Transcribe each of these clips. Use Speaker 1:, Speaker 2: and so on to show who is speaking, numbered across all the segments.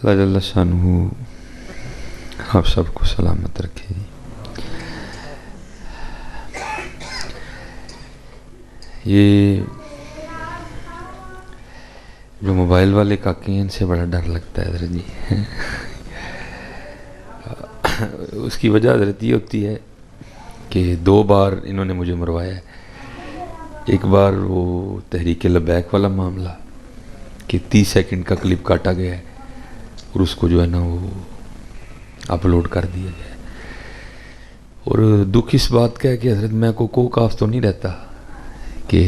Speaker 1: اللہ جل شانہ آپ سب کو سلامت رکھے۔ یہ جو موبائل والے کاکے ہیں ان سے بڑا ڈر لگتا ہے حضرت جی۔ اس کی وجہ حضرت یہ ہوتی ہے کہ 2 بار انہوں نے مجھے مروایا ہے۔ ایک بار وہ تحریک لبیک والا معاملہ کہ 30 سیکنڈ کا کلپ کاٹا گیا ہے اور اس کو جو ہے نا وہ اپلوڈ کر دیا گیا ہے، اور دکھ اس بات کا ہے کہ حضرت میں کو کاف تو نہیں رہتا کہ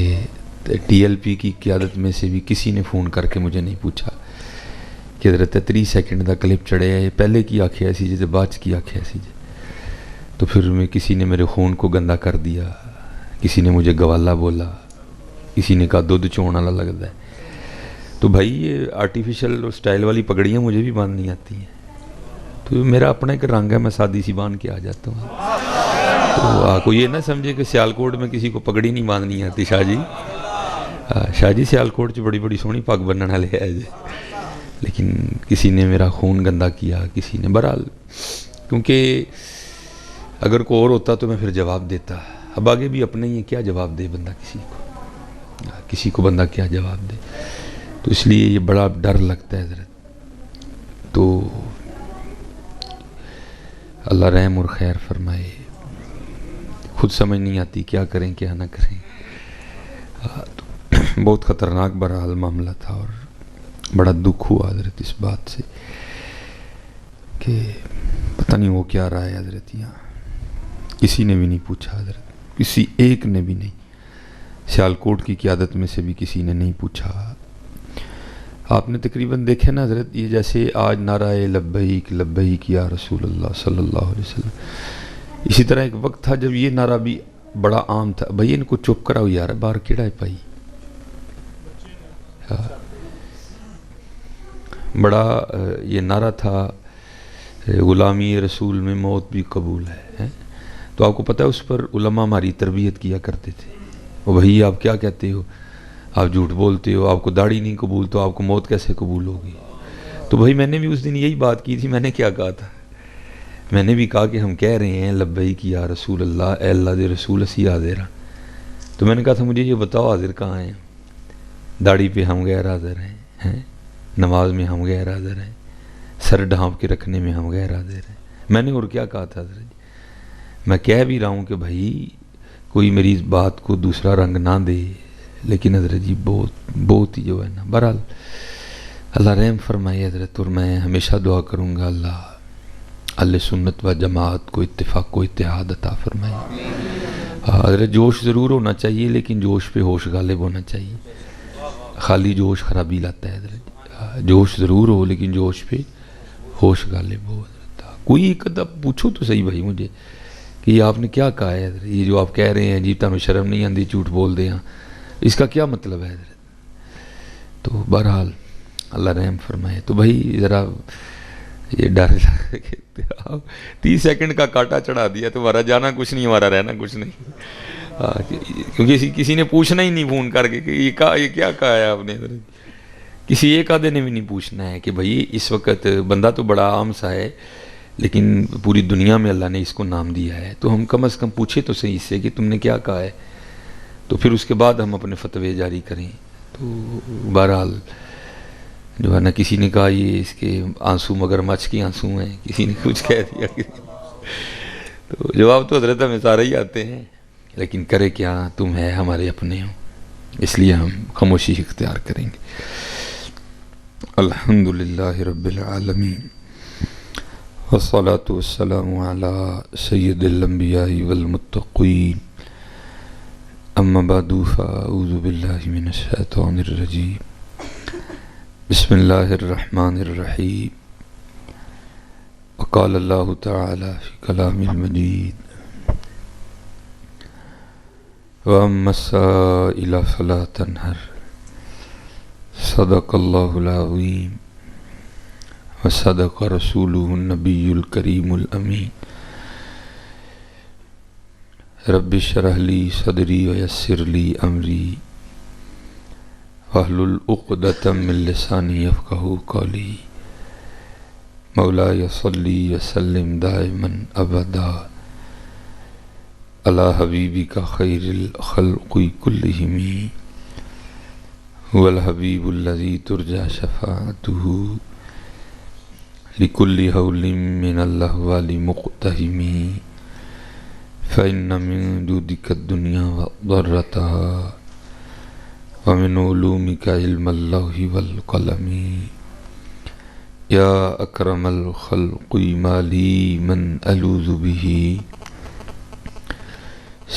Speaker 1: ٹی ایل پی کی قیادت میں سے بھی کسی نے فون کر کے مجھے نہیں پوچھا کہ حضرت 30 سیکنڈ کا کلپ چڑھے ہے، یہ پہلے کی آکھیا سی جی بعد کی آکھیا سی جی، تو پھر میں کسی نے میرے خون کو گندا کر دیا، کسی نے مجھے گوالا بولا، کسی نے کہا دودھ چون والا لگتا ہے۔ تو بھائی یہ آرٹیفیشل اور سٹائل والی پگڑیاں مجھے بھی باندھنی آتی ہیں، تو میرا اپنا ایک رنگ ہے، میں سادی سی باندھ کے آ جاتا ہوں۔ تو آپ کو یہ نہ سمجھے کہ سیالکوٹ میں کسی کو پگڑی نہیں باندھنی آتی۔ شاہ جی سیالکوٹ بڑی بڑی سونی پگ بننے والے ہے جی، لیکن کسی نے میرا خون گندا کیا، کسی نے بہرحال، کیونکہ اگر کوئی اور ہوتا تو میں پھر جواب دیتا، اب آگے بھی اپنے ہی کیا جواب دے بندہ، کسی کو بندہ کیا جواب دے، تو اس لیے یہ بڑا ڈر لگتا ہے حضرت۔ تو اللہ رحم اور خیر فرمائے، خود سمجھ نہیں آتی کیا کریں کیا نہ کریں۔ تو بہت خطرناک بہرحال معاملہ تھا، اور بڑا دکھ ہوا حضرت اس بات سے کہ پتہ نہیں وہ کیا رہا ہے حضرت۔ یہاں کسی نے بھی نہیں پوچھا حضرت، کسی ایک نے بھی نہیں، سیالکوٹ کی قیادت میں سے بھی کسی نے نہیں پوچھا۔ آپ نے تقریباً دیکھے نا حضرت، یہ جیسے آج نعرہ لبیک لبیک یا رسول اللہ صلی اللہ علیہ وسلم، اسی طرح ایک وقت تھا جب یہ نعرہ بھی بڑا عام تھا، بھائی ان کو چپ کراؤ یار، باہر کیڑا ہے پائی، بڑا یہ نعرہ تھا غلامی رسول میں موت بھی قبول ہے۔ تو آپ کو پتہ ہے اس پر علماء ہماری تربیت کیا کرتے تھے، وہ بھائی آپ کیا کہتے ہو، آپ جھوٹ بولتے ہو، آپ کو داڑھی نہیں قبول تو آپ کو موت کیسے قبول ہوگی؟ تو بھائی میں نے بھی اس دن یہی بات کی تھی، میں نے کیا کہا تھا، میں نے بھی کہا کہ ہم کہہ رہے ہیں لبیک یا رسول اللہ، اے اللہ دے رسول اسی حاضر ہیں، تو میں نے کہا تھا مجھے یہ بتاؤ حاضر کہاں ہیں؟ داڑھی پہ ہم غیر حاضر ہیں، نماز میں ہم غیر حاضر ہیں، سر ڈھانپ کے رکھنے میں ہم غیر حاضر ہیں۔ میں نے اور کیا کہا تھا حضرت؟ میں کہہ بھی رہا ہوں کہ بھائی کوئی میری اس بات کو دوسرا رنگ نہ دے، لیکن حضرت جی بہت ہی جو ہے نا، بہرحال اللہ رحم فرمائے حضرت، اور میں ہمیشہ دعا کروں گا اللہ اہل سنت و جماعت کو اتفاق و اتحاد عطا فرمائے۔ حضرت جوش ضرور ہونا چاہیے، لیکن جوش پہ ہوش غالب ہونا چاہیے، خالی جوش خرابی لاتا ہے حضرت۔ جوش ضرور ہو لیکن جوش پہ ہوش غالب ہو حضرت۔ کوئی ایک ادب پوچھو تو صحیح بھائی مجھے کہ یہ آپ نے کیا کہا ہے حضرت، یہ جو آپ کہہ رہے ہیں جی تمہیں شرم نہیں آندی جھوٹ بول دے ہیں، اس کا کیا مطلب ہے حضرت؟ تو بہرحال اللہ رحم فرمائے۔ تو بھائی ذرا یہ ڈر 30 سیکنڈ کا کاٹا چڑھا دیا، تو ہمارا جانا کچھ نہیں، ہمارا رہنا کچھ نہیں، کیونکہ کسی نے پوچھنا ہی نہیں فون کر کے کہ یہ کیا کہا ہے آپ نے حضرت، کسی ایک آدھے نے بھی نہیں پوچھنا ہے کہ بھائی اس وقت بندہ تو بڑا عام سا ہے، لیکن پوری دنیا میں اللہ نے اس کو نام دیا ہے، تو ہم کم از کم پوچھے تو صحیح سے کہ تم نے کیا کہا ہے، تو پھر اس کے بعد ہم اپنے فتوے جاری کریں۔ تو بہرحال جو ہے نا، کسی نے کہا یہ اس کے آنسو مگرمچھ کے آنسو ہیں، کسی نے کچھ کہہ دیا، تو جواب تو حضرت ہمیں سارے ہی آتے ہیں، لیکن کرے کیا، تم ہے ہمارے اپنے ہو، اس لیے ہم خاموشی اختیار کریں گے۔ الحمدللہ رب العالمین، والصلاة والسلام علی سید الانبیاء والمتقین، اما بعد فاعوذ باللہ من الشیطان الرجیم، بسم اللہ الرحمن الرحیم، وقال اللہ تعالی فی کلام المجید، وَأَمَّا السَّائِلَ فَلَا تَنْهَرْ، صدق اللہ العظیم وصدق رسولہ النبی الکریم الامین۔ رب اشرح لی صدری ویسر لی امری واحلل عقدۃ من لسانی یفقہوا قولی۔ مولاي صلی وسلم دائما ابدا علی حبیبک خیر الخلق کلہم هو الحبیب الذی ترجى شفاعته لكل حول من الاحوال مقتحم فإن من جودك الدنيا وضرتها ومن علومك علم اللوح والقلم يا أكرم الخلق ما لي من ألوذ به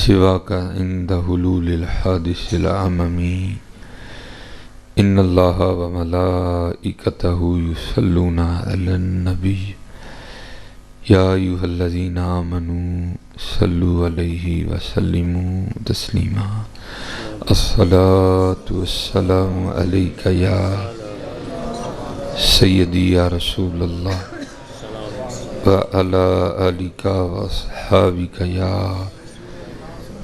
Speaker 1: سواك عند حلول الحادث العمم إن الله وملائكته يصلون على النبي يا أيها الذين آمنوا صلوا عليه وسلموا تسليما الصلاة والسلام عليك يا سيدي يا رسول الله وعلى آلك وأصحابك يا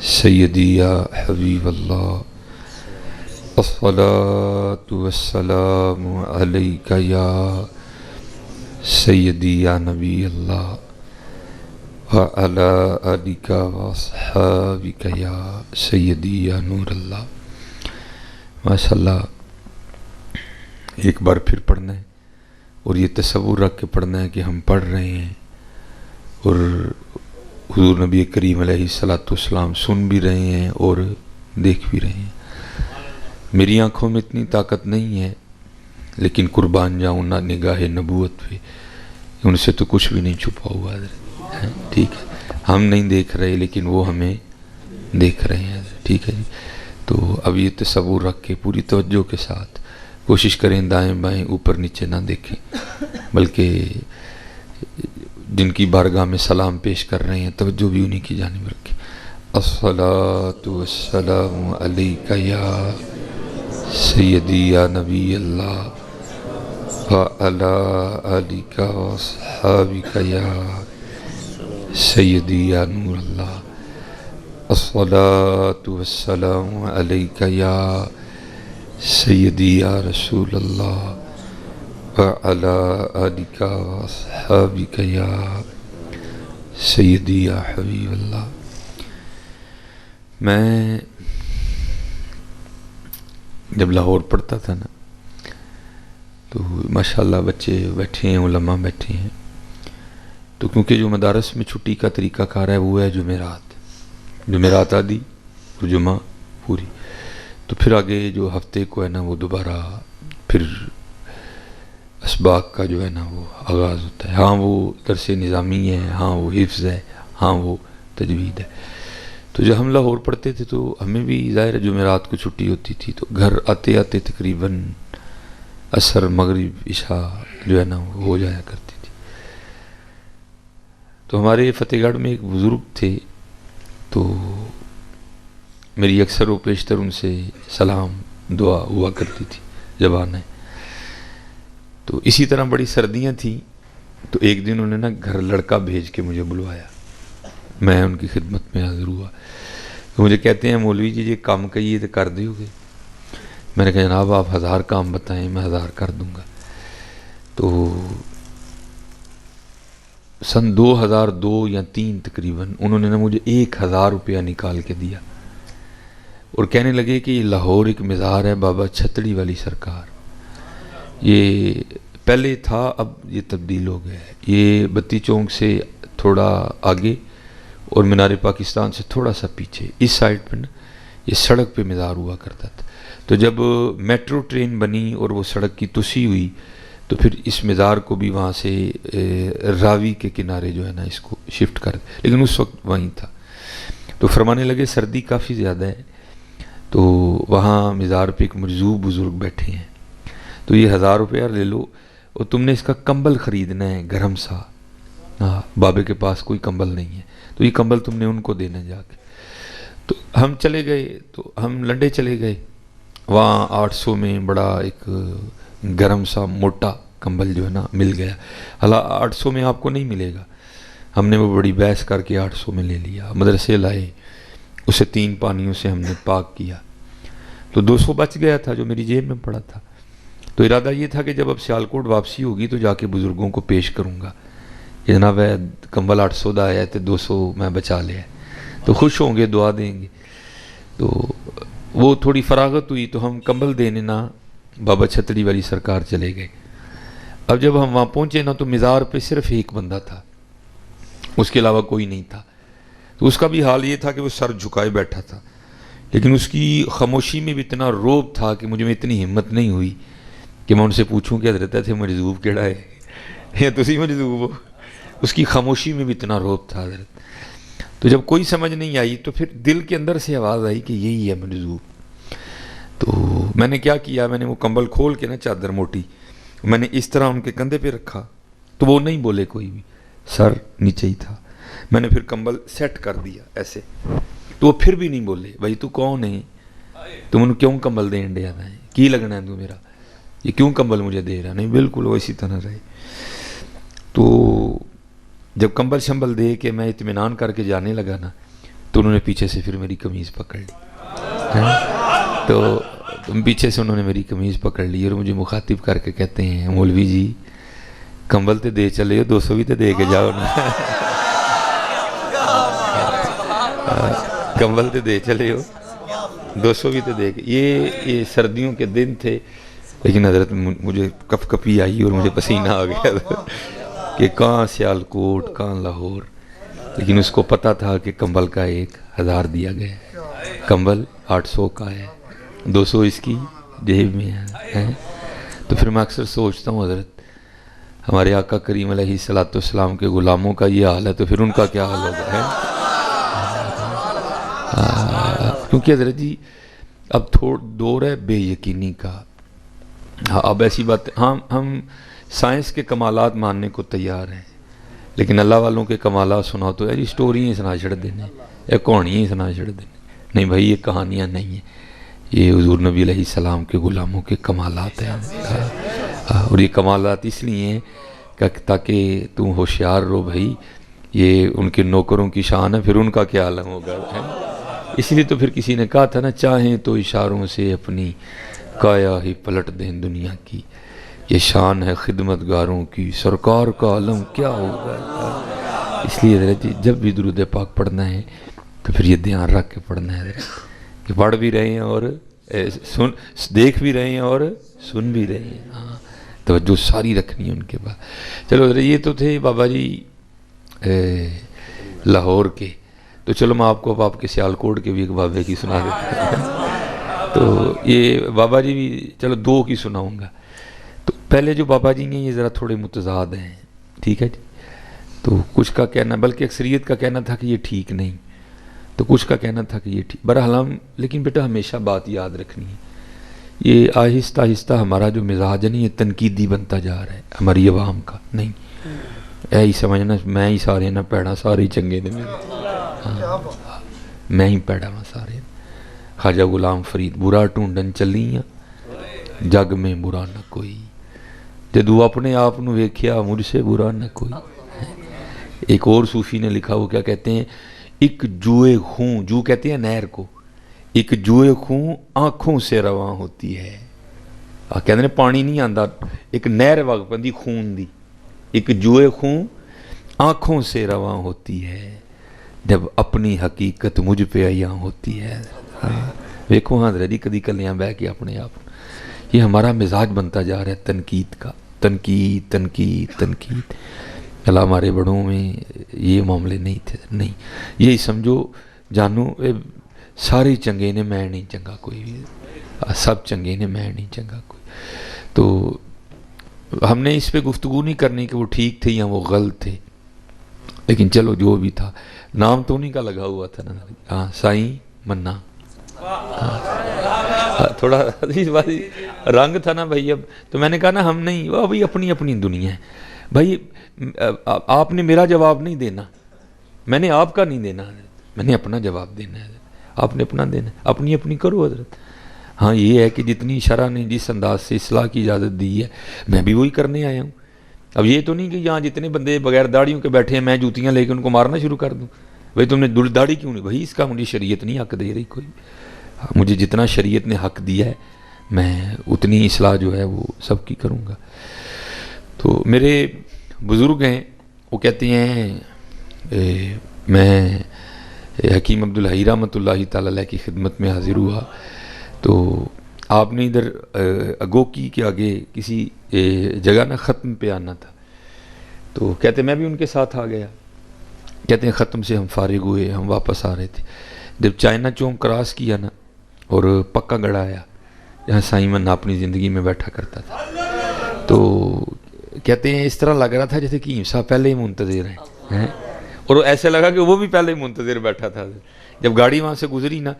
Speaker 1: سيدي يا حبيب الله الصلاة والسلام عليك يا سيدي يا نبي الله وعلى آلك وأصحابك يا سيدي يا نور اللہ. ماشاءاللہ ایک بار پھر پڑھنا ہے اور یہ تصور رکھ کے پڑھنا ہے کہ ہم پڑھ رہے ہیں اور حضور نبی کریم علیہ الصلوۃ والسلام سن بھی رہے ہیں اور دیکھ بھی رہے ہیں. میری آنکھوں میں اتنی طاقت نہیں ہے لیکن قربان جاؤں نہ نگاہ نبوت پہ، ان سے تو کچھ بھی نہیں چھپا ہوا ہے. ٹھیک ہے، ہم نہیں دیکھ رہے لیکن وہ ہمیں دیکھ رہے ہیں. ٹھیک ہے جی. تو اب یہ تصور رکھ کے پوری توجہ کے ساتھ کوشش کریں دائیں بائیں اوپر نیچے نہ دیکھیں، بلکہ جن کی بارگاہ میں سلام پیش کر رہے ہیں توجہ بھی انہی کی جانب رکھیں. الصلاۃ والسلام علیک یا سیدی یا نبی اللہ وعلی آلک واصحابک یا سیدی یا نور اللہ. الصلاۃ والسلام علیک یا سیدی یا رسول اللہ وعلی آلک واصحابک یا سیدی یا حبیب اللہ. میں جب لاہور پڑھتا تھا نا تو ماشاءاللہ بچے بیٹھے ہیں، علماء بیٹھے ہیں، تو کیونکہ جو مدارس میں چھٹی کا طریقہ کار ہے وہ ہے جمعرات آدھی اور جمعہ پوری، تو پھر آگے جو ہفتے کو ہے نا وہ دوبارہ پھر اسباق کا جو ہے نا وہ آغاز ہوتا ہے. ہاں وہ درس نظامی ہے، ہاں وہ حفظ ہے، ہاں وہ تجوید ہے. تو جب ہم لاہور پڑھتے تھے تو ہمیں بھی ظاہر جمعرات کو چھٹی ہوتی تھی، تو گھر آتے آتے تقریباً عصر مغرب عشاء جو ہے نا وہ ہو جایا کرتی تھی. تو ہمارے فتح گڑھ میں ایک بزرگ تھے، تو میری اکثر و پیشتر ان سے سلام دعا ہوا کرتی تھی جب آنا ہے. تو اسی طرح بڑی سردیاں تھیں، تو ایک دن انہوں نے نا گھر لڑکا بھیج کے مجھے بلوایا، میں ان کی خدمت میں حاضر ہوا. تو مجھے کہتے ہیں مولوی جی یہ کام کہیے تو کر دیو گے؟ میں نے کہا جناب آپ 1000 کام بتائیں میں 1000 کر دوں گا. تو سن 2002 یا 2003 تقریباً انہوں نے نا مجھے 1000 روپیہ نکال کے دیا اور کہنے لگے کہ یہ لاہور ایک مزار ہے بابا چھتڑی والی سرکار، یہ پہلے تھا اب یہ تبدیل ہو گیا ہے، یہ بتی چونک سے تھوڑا آگے اور مینار پاکستان سے تھوڑا سا پیچھے اس سائڈ پہ نا یہ سڑک پہ مزار ہوا کرتا تھا. تو جب میٹرو ٹرین بنی اور وہ سڑک کی توسیع ہوئی تو پھر اس مزار کو بھی وہاں سے راوی کے کنارے جو ہے نا اس کو شفٹ کر دیا، لیکن اس وقت وہیں تھا. تو فرمانے لگے سردی کافی زیادہ ہے، تو وہاں مزار پہ ایک مجذوب بزرگ بیٹھے ہیں، تو یہ 1000 روپیہ لے لو اور تم نے اس کا کمبل خریدنا ہے گرم سا. ہاں بابے کے پاس کوئی کمبل نہیں ہے تو یہ کمبل تم نے ان کو دینا جا کے. تو ہم چلے گئے، تو ہم لنڈے چلے گئے، وہاں 800 میں بڑا ایک گرم سا موٹا کمبل جو ہے نا مل گیا. حالانکہ 800 میں آپ کو نہیں ملے گا، ہم نے وہ بڑی بحث کر کے 800 میں لے لیا. مدرسے لائے، اسے 3 پانیوں سے ہم نے پاک کیا، تو 200 بچ گیا تھا جو میری جیب میں پڑا تھا. تو ارادہ یہ تھا کہ جب اب سیالکوٹ واپسی ہوگی تو جا کے بزرگوں کو پیش کروں گا کہ جناب کمبل 800 دا آیا تو 200 میں بچا لیا، تو خوش ہوں گے، دعا دیں گے۔ تو وہ تھوڑی فراغت ہوئی تو ہم کمبل دینے نہ بابا چھتڑی والی سرکار چلے گئے۔ اب جب ہم وہاں پہنچے نا تو مزار پہ صرف ایک بندہ تھا، اس کے علاوہ کوئی نہیں تھا۔ تو اس کا بھی حال یہ تھا کہ وہ سر جھکائے بیٹھا تھا، لیکن اس کی خاموشی میں بھی اتنا روب تھا کہ مجھے میں اتنی ہمت نہیں ہوئی کہ میں ان سے پوچھوں کہ حضرت تھے مجذوب کیڑا ہے یا تسی مجذوب ہو۔ اس کی خاموشی میں بھی اتنا روب تھا حضرت۔ تو جب کوئی سمجھ نہیں آئی تو پھر دل کے اندر سے آواز آئی کہ یہی ہے مجذوب۔ تو میں نے کیا کیا، میں نے وہ کمبل کھول کے نا چادر موٹی میں نے اس طرح ان کے کندھے پہ رکھا، تو وہ نہیں بولے کوئی بھی، سر نیچے ہی تھا۔ میں نے پھر کمبل سیٹ کر دیا ایسے، تو وہ پھر بھی نہیں بولے، بھائی تو کون ہے، تم انہوں کیوں کمبل دے انڈیا ہے، کی لگنا ہے تو میرا، یہ کیوں کمبل مجھے دے رہا؟ نہیں، بالکل وہ اسی طرح رہے۔ تو جب کمبل شمبل دے کے میں اطمینان کر کے جانے لگا نا تو انہوں نے پیچھے سے پھر میری قمیض پکڑ لی، تو پیچھے سے انہوں نے میری قمیض پکڑ لی اور مجھے مخاطب کر کے کہتے ہیں مولوی جی کمبل تے دے چلے ہو، 200 بھی تے دے کے جاؤ نا، کمبل تے دے چلے ہو، 200 بھی تے دے کے۔ یہ سردیوں کے دن تھے، لیکن حضرت مجھے کپ کپی آئی اور مجھے پسینہ آ گیا کہ کہاں سیالکوٹ کہاں لاہور، لیکن اس کو پتہ تھا کہ کمبل کا 1000 دیا گیا ہے، کمبل 800 کا ہے، 200 اس کی جیب میں ہے۔ تو پھر میں اکثر سوچتا ہوں حضرت ہمارے آقا کریم علیہ الصلوۃ والسلام کے غلاموں کا یہ حال ہے تو پھر ان کا کیا حال ہوگا ہے؟ کیونکہ حضرت جی اب دور ہے بے یقینی کا۔ اب ایسی بات، ہم سائنس کے کمالات ماننے کو تیار ہیں، لیکن اللہ والوں کے کمالات سناؤ تو یار اسٹوریاں سنا چھڑ دینے، یا کہانیاں سنا چھڑ دینے۔ نہیں بھائی، یہ کہانیاں نہیں ہیں، یہ حضور نبی علیہ السلام کے غلاموں کے کمالات ہیں، اور یہ کمالات اس لیے ہیں کہ تاکہ تم ہوشیار رہو بھائی، یہ ان کے نوکروں کی شان ہے، پھر ان کا کیا عالم ہوگا ہے۔ اس لیے تو پھر کسی نے کہا تھا نا، چاہیں تو اشاروں سے اپنی کایا ہی پلٹ دیں دنیا کی، یہ شان ہے خدمت گاروں کی، سرکار کا عالم کیا ہوگا۔ اس لیے حضرت جی جب بھی درود پاک پڑھنا ہے تو پھر یہ دھیان رکھ کے پڑھنا ہے حضرت، کہ پڑھ بھی رہے ہیں اور دیکھ بھی رہے ہیں اور سن بھی رہے ہیں، ہاں توجہ ساری رکھنی ہے ان کے بعد۔ چلو حضرت یہ تو تھے بابا جی لاہور کے، تو چلو میں آپ کو اب آپ کے سیالکوٹ کے بھی ایک بابے کی سنا دیتا ہوں۔ تو یہ بابا جی بھی چلو 2 کی سناؤں گا۔ تو پہلے جو بابا جی ہیں یہ ذرا تھوڑے متضاد ہیں، ٹھیک ہے جی۔ تو کچھ کا کہنا، بلکہ اکثریت کا کہنا تھا کہ یہ ٹھیک نہیں، تو کچھ کا کہنا تھا کہ یہ ٹھیک۔ بہرحال ہم لیکن بیٹا ہمیشہ بات یاد رکھنی ہے، یہ آہستہ آہستہ ہمارا جو مزاج ہے نہیں، یہ تنقیدی بنتا جا رہا ہے ہماری عوام کا، نہیں ہی سمجھنا میں ہی سارے نہ پیڑا، سارے ہی چنگے نے میں ہی پیڑا ہاں سارے۔ خواجہ غلام فرید، برا ڈھونڈن چلیاں جگ میں برا نہ کوئی، جدو اپنے آپ نو ویکھیا مجھ سے برا نہ کوئی۔ ایک اور صوفی نے لکھا، وہ کیا کہتے ہیں، ایک جوئے خوں، جو کہتے ہیں نہر کو، ایک جوئے خوں آنکھوں سے رواں ہوتی ہے۔ کہتے ہیں پانی نہیں آندا، ایک نہر وگ پندی خون دی، ایک جوئے خوں آنکھوں سے رواں ہوتی ہے، جب اپنی حقیقت مجھ پہ عیاں ہوتی ہے۔ ویکھو ہاں حضرت جی کدی کلیاں بہ کے اپنے آپ، یہ ہمارا مزاج بنتا جا رہا ہے تنقید کا، تنقید تنقید تنقید۔ اللہ ہمارے بڑوں میں یہ معاملے نہیں تھے، نہیں یہی سمجھو جانو سارے چنگے نے، میں نہیں چنگا کوئی بھی، سب چنگے نے میں نہیں چنگا کوئی۔ تو ہم نے اس پہ گفتگو نہیں کرنی کہ وہ ٹھیک تھے یا وہ غلط تھے، لیکن چلو جو بھی تھا، نام تو انہیں کا لگا ہوا تھا نا، ہاں سائیں منا، تھوڑا رنگ تھا نا بھائی۔ اب تو میں نے کہا نا ہم نہیں، وہ بھائی اپنی اپنی دنیا ہے بھائی، آپ نے میرا جواب نہیں دینا، میں نے آپ کا نہیں دینا حضرت، میں نے اپنا جواب دینا ہے، آپ نے اپنا دینا ہے، اپنی اپنی کرو حضرت۔ ہاں یہ ہے کہ جتنی شرع نے جس انداز سے اصلاح کی اجازت دی ہے میں بھی وہی کرنے آیا ہوں۔ اب یہ تو نہیں کہ یہاں جتنے بندے بغیر داڑھیوں کے بیٹھے ہیں میں جوتیاں لے کے ان کو مارنا شروع کر دوں، بھائی تم نے داڑھی کیوں نہیں، بھائی اس کا مجھے شریعت نہیں حق دے رہی کوئی، مجھے جتنا شریعت نے حق دیا ہے میں اتنی اصلاح جو ہے وہ سب کی کروں گا. تو میرے بزرگ ہیں وہ کہتے ہیں میں حکیم عبدالحی رحمۃ اللہ تعالی علیہ کی خدمت میں حاضر ہوا تو آپ نے ادھر اگوکی کے آگے کسی جگہ نا ختم پہ آنا تھا. تو کہتے میں بھی ان کے ساتھ آ گیا. کہتے ہیں ختم سے ہم فارغ ہوئے, ہم واپس آ رہے تھے, جب چائنا چوک کراس کیا نا اور پکا گڑھ آیا جہاں سائمن اپنی زندگی میں بیٹھا کرتا تھا, تو کہتے ہیں اس طرح لگ رہا تھا جیسے کہ صاحب پہلے ہی منتظر ہیں, اور ایسے لگا کہ وہ بھی پہلے ہی منتظر بیٹھا تھا. جب گاڑی وہاں سے گزری نا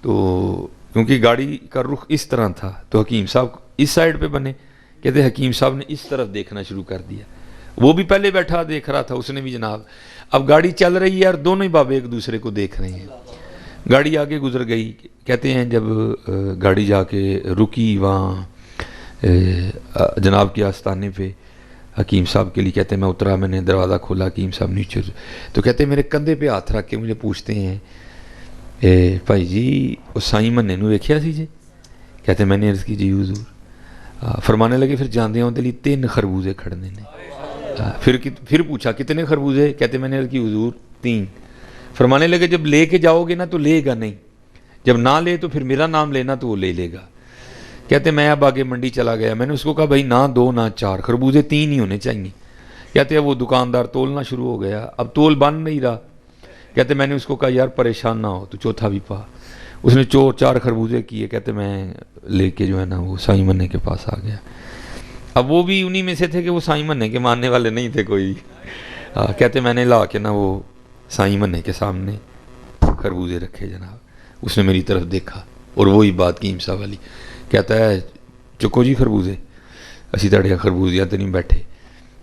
Speaker 1: تو کیونکہ گاڑی کا رخ اس طرح تھا تو حکیم صاحب اس سائڈ پہ بنے. کہتے حکیم صاحب نے اس طرف دیکھنا شروع کر دیا, وہ بھی پہلے بیٹھا دیکھ رہا تھا, اس نے بھی جناب. اب گاڑی چل رہی ہے اور دونوں ہی بابے ایک دوسرے کو دیکھ رہے ہیں. گاڑی آگے گزر گئی. کہتے ہیں جب گاڑی جا کے رکی وہاں جناب کے آستانے پہ حکیم صاحب کے لیے, کہتے ہیں میں اترا, میں نے دروازہ کھولا, حکیم صاحب نیچے, تو کہتے ہیں میرے کندھے پہ ہاتھ رکھ کے مجھے پوچھتے ہیں بھائی جی وہ سائیں مننے نو ویکھیا سی جی؟ کہتے میں نے عرض کی جی حضور. فرمانے لگے پھر جاندے ہوں دلی 3 خربوزے کھڑنے نے. پھر پوچھا کتنے خربوزے؟ کہتے میں نے عرض کی حضور 3. فرمانے لگے جب لے کے جاؤ گے نا تو لے گا نہیں, جب نہ لے تو پھر میرا نام لینا تو وہ لے لے گا. کہتے میں اب آگے منڈی چلا گیا, میں نے اس کو کہا بھائی نہ 2 نہ 4 خربوزے 3 ہی ہونے چاہیے. کہتے ہیں وہ دکاندار تولنا شروع ہو گیا, اب تول بن نہیں رہا. کہتے میں نے اس کو کہا یار پریشان نہ ہو تو چوتھا بھی پا. اس نے 4 خربوزے کیے. کہتے میں لے کے جو ہے نا وہ سائیں مننے کے پاس آ گیا. اب وہ بھی انہی میں سے تھے کہ وہ سائیں مننے کے ماننے والے نہیں تھے کوئی. کہتے میں نے لا کے نا وہ سائیں مننے کے سامنے خربوزے رکھے جناب. اس نے میری طرف دیکھا اور وہی بات کی امسا والی. کہتا ہے چکو جی خربوزے, اسی طرح خربوزیاں تو نہیں بیٹھے.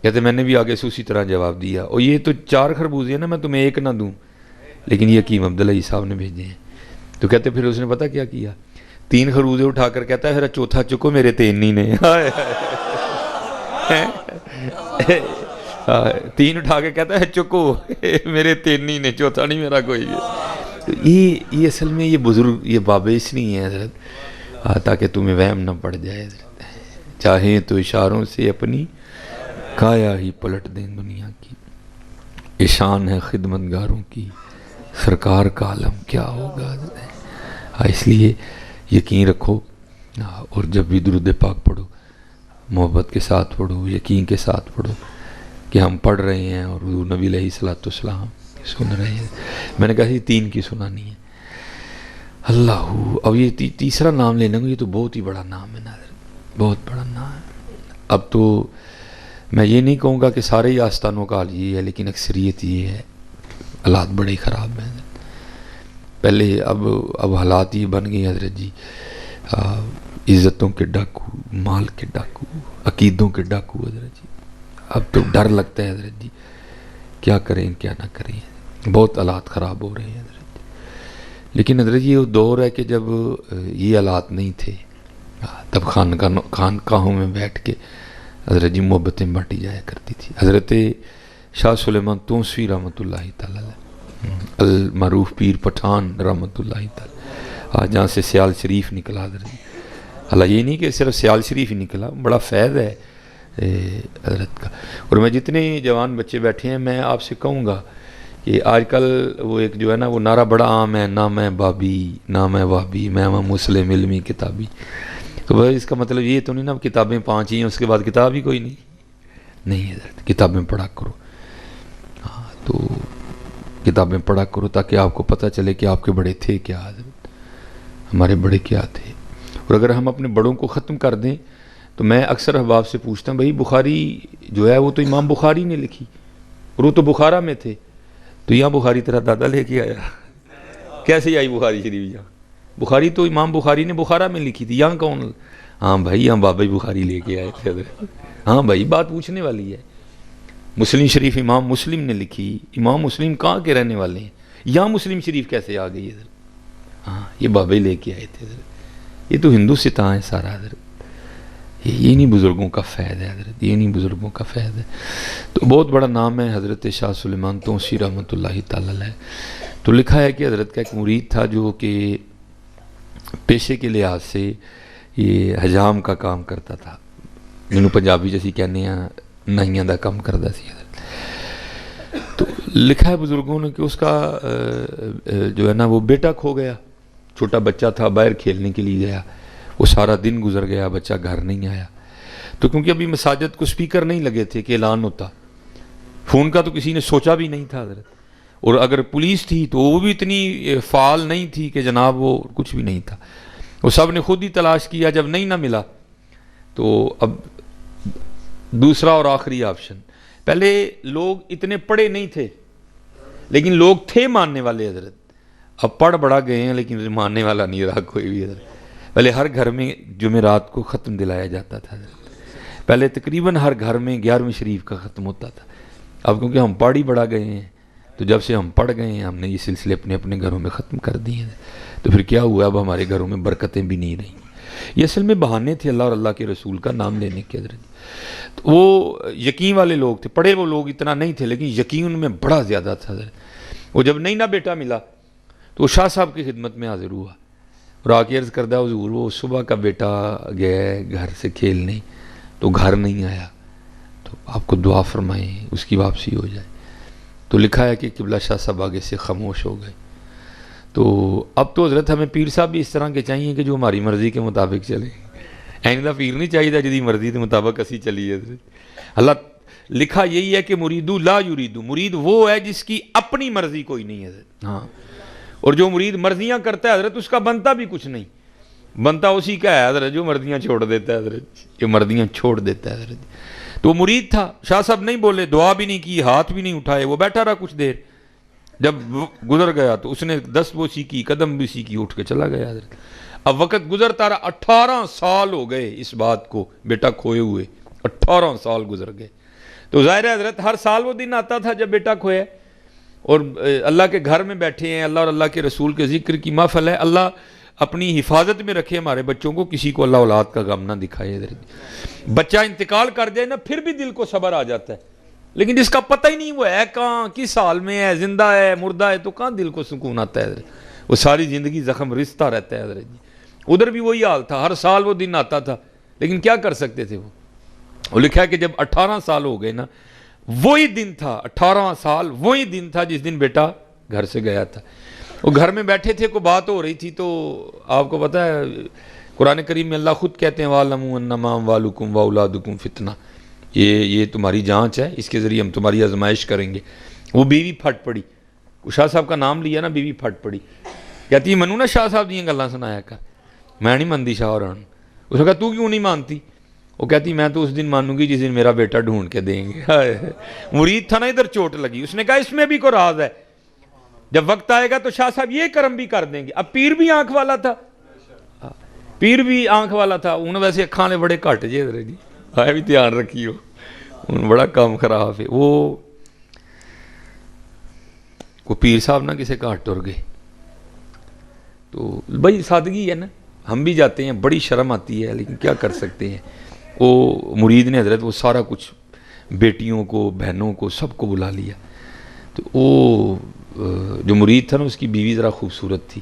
Speaker 1: کہتے میں نے بھی آگے سے اسی طرح جواب دیا, اور یہ تو 4 خربوزے ہیں نا, میں تمہیں 1 نہ دوں, لیکن یہ حکیم عبدالحی صاحب نے بھیجے ہیں. تو کہتے پھر اس نے پتہ کیا کیا, 3 خربوزے اٹھا کر کہتا ہے پھر چوتھا چکو میرے 3 ہی نے. 3 اٹھا کے کہتا ہے چکو میرے 3 ہی نے, چوتھا نہیں میرا کوئی. تو یہ اصل میں یہ بزرگ یہ بابے اس نہیں ہیں حضرت, تاکہ تمہیں وہم نہ پڑ جائے حضرت. چاہیں تو اشاروں سے اپنی کایا ہی پلٹ دیں دنیا کی, شان ہے خدمت گاروں کی, سرکار کا عالم کیا ہوگا. اس لیے یقین رکھو, اور جب بھی درود پاک پڑھو محبت کے ساتھ پڑھو, یقین کے ساتھ پڑھو کہ ہم پڑھ رہے ہیں اور حضور نبی علیہ الصلوۃ والسلام سن رہے ہیں. میں نے کہا یہ 3 کی سنانی ہے. اللہ, اب یہ تیسرا نام لینا, یہ تو بہت ہی بڑا نام ہے ناظر, بہت بڑا نام ہے. اب تو میں یہ نہیں کہوں گا کہ سارے ہی آستانوں کا حال یہ ہے, لیکن اکثریت یہ ہے. حالات بڑے خراب ہیں پہلے, اب حالات یہ بن گئے حضرت جی, عزتوں کے ڈاکو, مال کے ڈاکو, عقیدوں کے ڈاکو حضرت جی. اب تو ڈر لگتا ہے حضرت جی, کیا کریں کیا نہ کریں, بہت حالات خراب ہو رہے ہیں حضرت جی. لیکن حضرت جی وہ دور ہے کہ جب یہ حالات نہیں تھے, تب خانقاہوں میں بیٹھ کے حضرت جی محبتیں بانٹی جایا کرتی تھی. حضرت شاہ سلیمان توسوی رحمۃ اللہ تعالی المعروف پیر پٹھان رحمۃ اللہ تعالی, جہاں سے سیال شریف نکلا حضرت جی. حالانکہ یہ نہیں کہ صرف سیال شریف ہی نکلا, بڑا فیض ہے حضرت کا. اور میں جتنے جوان بچے بیٹھے ہیں میں آپ سے کہوں گا کہ آج کل وہ ایک جو ہے نا وہ نعرہ بڑا عام ہے, نہ میں بابی نہ میں وابی, میں مسلم علمی کتابی. تو بھائی اس کا مطلب یہ تو نہیں نا کتابیں 5 ہی ہیں اس کے بعد کتاب ہی کوئی نہیں حضرت. کتابیں پڑھا کرو, تو کتابیں پڑھا کرو تاکہ آپ کو پتہ چلے کہ آپ کے بڑے تھے کیا حضرت, ہمارے بڑے کیا تھے. اور اگر ہم اپنے بڑوں کو ختم کر دیں تو میں اکثر احباب سے پوچھتا ہوں بھائی بخاری جو ہے وہ تو امام بخاری نے لکھی, اور وہ تو بخارا میں تھے, تو یہاں بخاری تیرا دادا لے کے آیا, کیسے آئی بخاری شریف یہاں؟ بخاری تو امام بخاری نے بخارا میں لکھی تھی, یہاں کون؟ ہاں بھائی یہاں بابا بخاری لے کے آئے تھے حضرت. ہاں بھائی بات پوچھنے والی ہے. مسلم شریف امام مسلم نے لکھی, امام مسلم کہاں کے رہنے والے ہیں, یہاں مسلم شریف کیسے آ گئی حضرت؟ ہاں یہ بابا لے کے آئے تھے حضرت. یہ تو ہندوستان ہے سارا حضرت, یہ نہیں بزرگوں کا فیض ہے حضرت, یہ نہیں بزرگوں کا فیض ہے. تو بہت بڑا نام ہے حضرت شاہ سلیمان توسی رحمۃ اللہ تعالی علیہ. تو لکھا ہے کہ حضرت کا ایک مرید تھا جو کہ پیشے کے لحاظ سے یہ حجام کا کام کرتا تھا، جنہوں پنجابی جیسی کہنے ہیں نائیاں دا کام کرتا سی حضرت۔ تو لکھا ہے بزرگوں نے کہ اس کا جو ہے نا وہ بیٹا کھو گیا، چھوٹا بچہ تھا، باہر کھیلنے کے لیے گیا، وہ سارا دن گزر گیا، بچہ گھر نہیں آیا۔ تو کیونکہ ابھی مساجد کو سپیکر نہیں لگے تھے کہ اعلان ہوتا، فون کا تو کسی نے سوچا بھی نہیں تھا حضرت، اور اگر پولیس تھی تو وہ بھی اتنی فعال نہیں تھی کہ جناب وہ کچھ بھی نہیں تھا، وہ سب نے خود ہی تلاش کیا، جب نہیں نہ ملا تو اب دوسرا اور آخری آپشن، پہلے لوگ اتنے پڑھے نہیں تھے لیکن لوگ تھے ماننے والے حضرت، اب پڑھ بڑا گئے ہیں لیکن ماننے والا نہیں رہا کوئی بھی حضرت۔ پہلے ہر گھر میں جمعرات کو ختم دلایا جاتا تھا حضرت، پہلے تقریباً ہر گھر میں 11ویں شریف کا ختم ہوتا تھا، اب کیونکہ ہم پڑھ ہی بڑا گئے ہیں تو جب سے ہم پڑھ گئے ہیں ہم نے یہ سلسلے اپنے گھروں میں ختم کر دیے ہیں، تو پھر کیا ہوا، اب ہمارے گھروں میں برکتیں بھی نہیں رہیں۔ یہ اصل میں بہانے تھے اللہ اور اللہ کے رسول کا نام لینے کے حضرت۔ تو وہ یقین والے لوگ تھے، پڑھے وہ لوگ اتنا نہیں تھے لیکن یقین ان میں بڑا زیادہ تھا حضرت۔ وہ جب نہیں نہ بیٹا ملا تو وہ شاہ صاحب کی خدمت میں حاضر ہوا اور آ کے عرض کردہ حضور وہ صبح کا بیٹا گیا ہے گھر سے کھیلنے تو گھر نہیں آیا، تو آپ کو دعا فرمائیں اس کی واپسی ہو جائے۔ تو لکھا ہے کہ قبلہ شاہ صاحب آگے سے خاموش ہو گئے۔ تو اب تو حضرت ہمیں پیر صاحب بھی اس طرح کے چاہیے کہ جو ہماری مرضی کے مطابق چلیں، ایندا پیر نہیں چاہیے جدی مرضی کے مطابق اسی چلیے حضرت۔ اللہ لکھا یہی ہے کہ مریدو لا یریدو، مرید وہ ہے جس کی اپنی مرضی کوئی نہیں ہے حضرت، ہاں، اور جو مرید مرضیاں کرتا ہے حضرت اس کا بنتا بھی کچھ نہیں، بنتا اسی کا ہے حضرت جو مرضیاں چھوڑ دیتا ہے حضرت، یہ مرضیاں چھوڑ دیتا ہے حضرت۔ تو وہ مرید تھا، شاہ صاحب نہیں بولے، دعا بھی نہیں کی، ہاتھ بھی نہیں اٹھائے، وہ بیٹھا رہا کچھ دیر، جب گزر گیا تو اس نے 10 بوسی کی، قدم بھی سی کی، اٹھ کے چلا گیا حضرت۔ اب وقت گزرتا رہا، 18 سال ہو گئے اس بات کو بیٹا کھوئے ہوئے، 18 سال گزر گئے۔ تو ظاہر ہے حضرت ہر سال وہ دن آتا تھا جب بیٹا کھویا، اور اللہ کے گھر میں بیٹھے ہیں، اللہ اور اللہ کے رسول کے ذکر کی محفل ہے، اللہ اپنی حفاظت میں رکھے ہمارے بچوں کو، کسی کو اللہ اولاد کا غم نہ دکھائے حضرت۔ بچہ انتقال کر جائے نا پھر بھی دل کو صبر آ جاتا ہے، لیکن جس کا پتہ ہی نہیں وہ ہے کہاں، کس حال میں ہے، زندہ ہے مردہ ہے، تو کہاں دل کو سکون آتا ہے حضرت، وہ ساری زندگی زخم رستا رہتا ہے حضرت جی۔ ادھر بھی وہی حال تھا، ہر سال وہ دن آتا تھا لیکن کیا کر سکتے تھے وہ لکھا ہے کہ جب 18 سال ہو گئے نا، وہی دن تھا، 18 سال وہی دن تھا جس دن بیٹا گھر سے گیا تھا۔ وہ گھر میں بیٹھے تھے، کوئی بات ہو رہی تھی، تو آپ کو پتہ ہے قرآن کریم میں اللہ خود کہتے ہیں وَاعْلَمُوا أَنَّمَا أَمْوَالُكُمْ وَأَوْلَادُكُمْ فِتْنَةٌ، یہ تمہاری جانچ ہے، اس کے ذریعے ہم تمہاری آزمائش کریں گے۔ وہ بیوی پھٹ پڑی، شاہ صاحب کا نام لیا نا، بیوی پھٹ پڑی، کہتی منو نا شاہ صاحب دیاں گلاں سنایا کر، میں نہیں مانتی شاہ اور اس نے کہا تو کیوں نہیں مانتی؟ وہ کہتی میں تو اس دن مانوں گی جس دن میرا بیٹا ڈھونڈ کے دیں گے۔ مرید تھا نا، ادھر چوٹ لگی، اس نے کہا اس میں بھی کوئی راز ہے، جب وقت آئے گا تو شاہ صاحب یہ کرم بھی کر دیں گے۔ اب پیر بھی آنکھ والا تھا، پیر بھی آنکھ والا تھا، انہوں ویسے اکھاں نے بڑے کٹ جے ادھر جی، آئے بھی دھیان رکھیو، بڑا کام خراب ہے وہ پیر صاحب نہ کسے کاٹ ٹر گئے۔ تو بھائی سادگی ہے نا، ہم بھی جاتے ہیں، بڑی شرم آتی ہے لیکن کیا کر سکتے ہیں۔ وہ مرید نے حضرت وہ سارا کچھ بیٹیوں کو، بہنوں کو، سب کو بلا لیا۔ تو وہ جو مرید تھا نا اس کی بیوی ذرا خوبصورت تھی،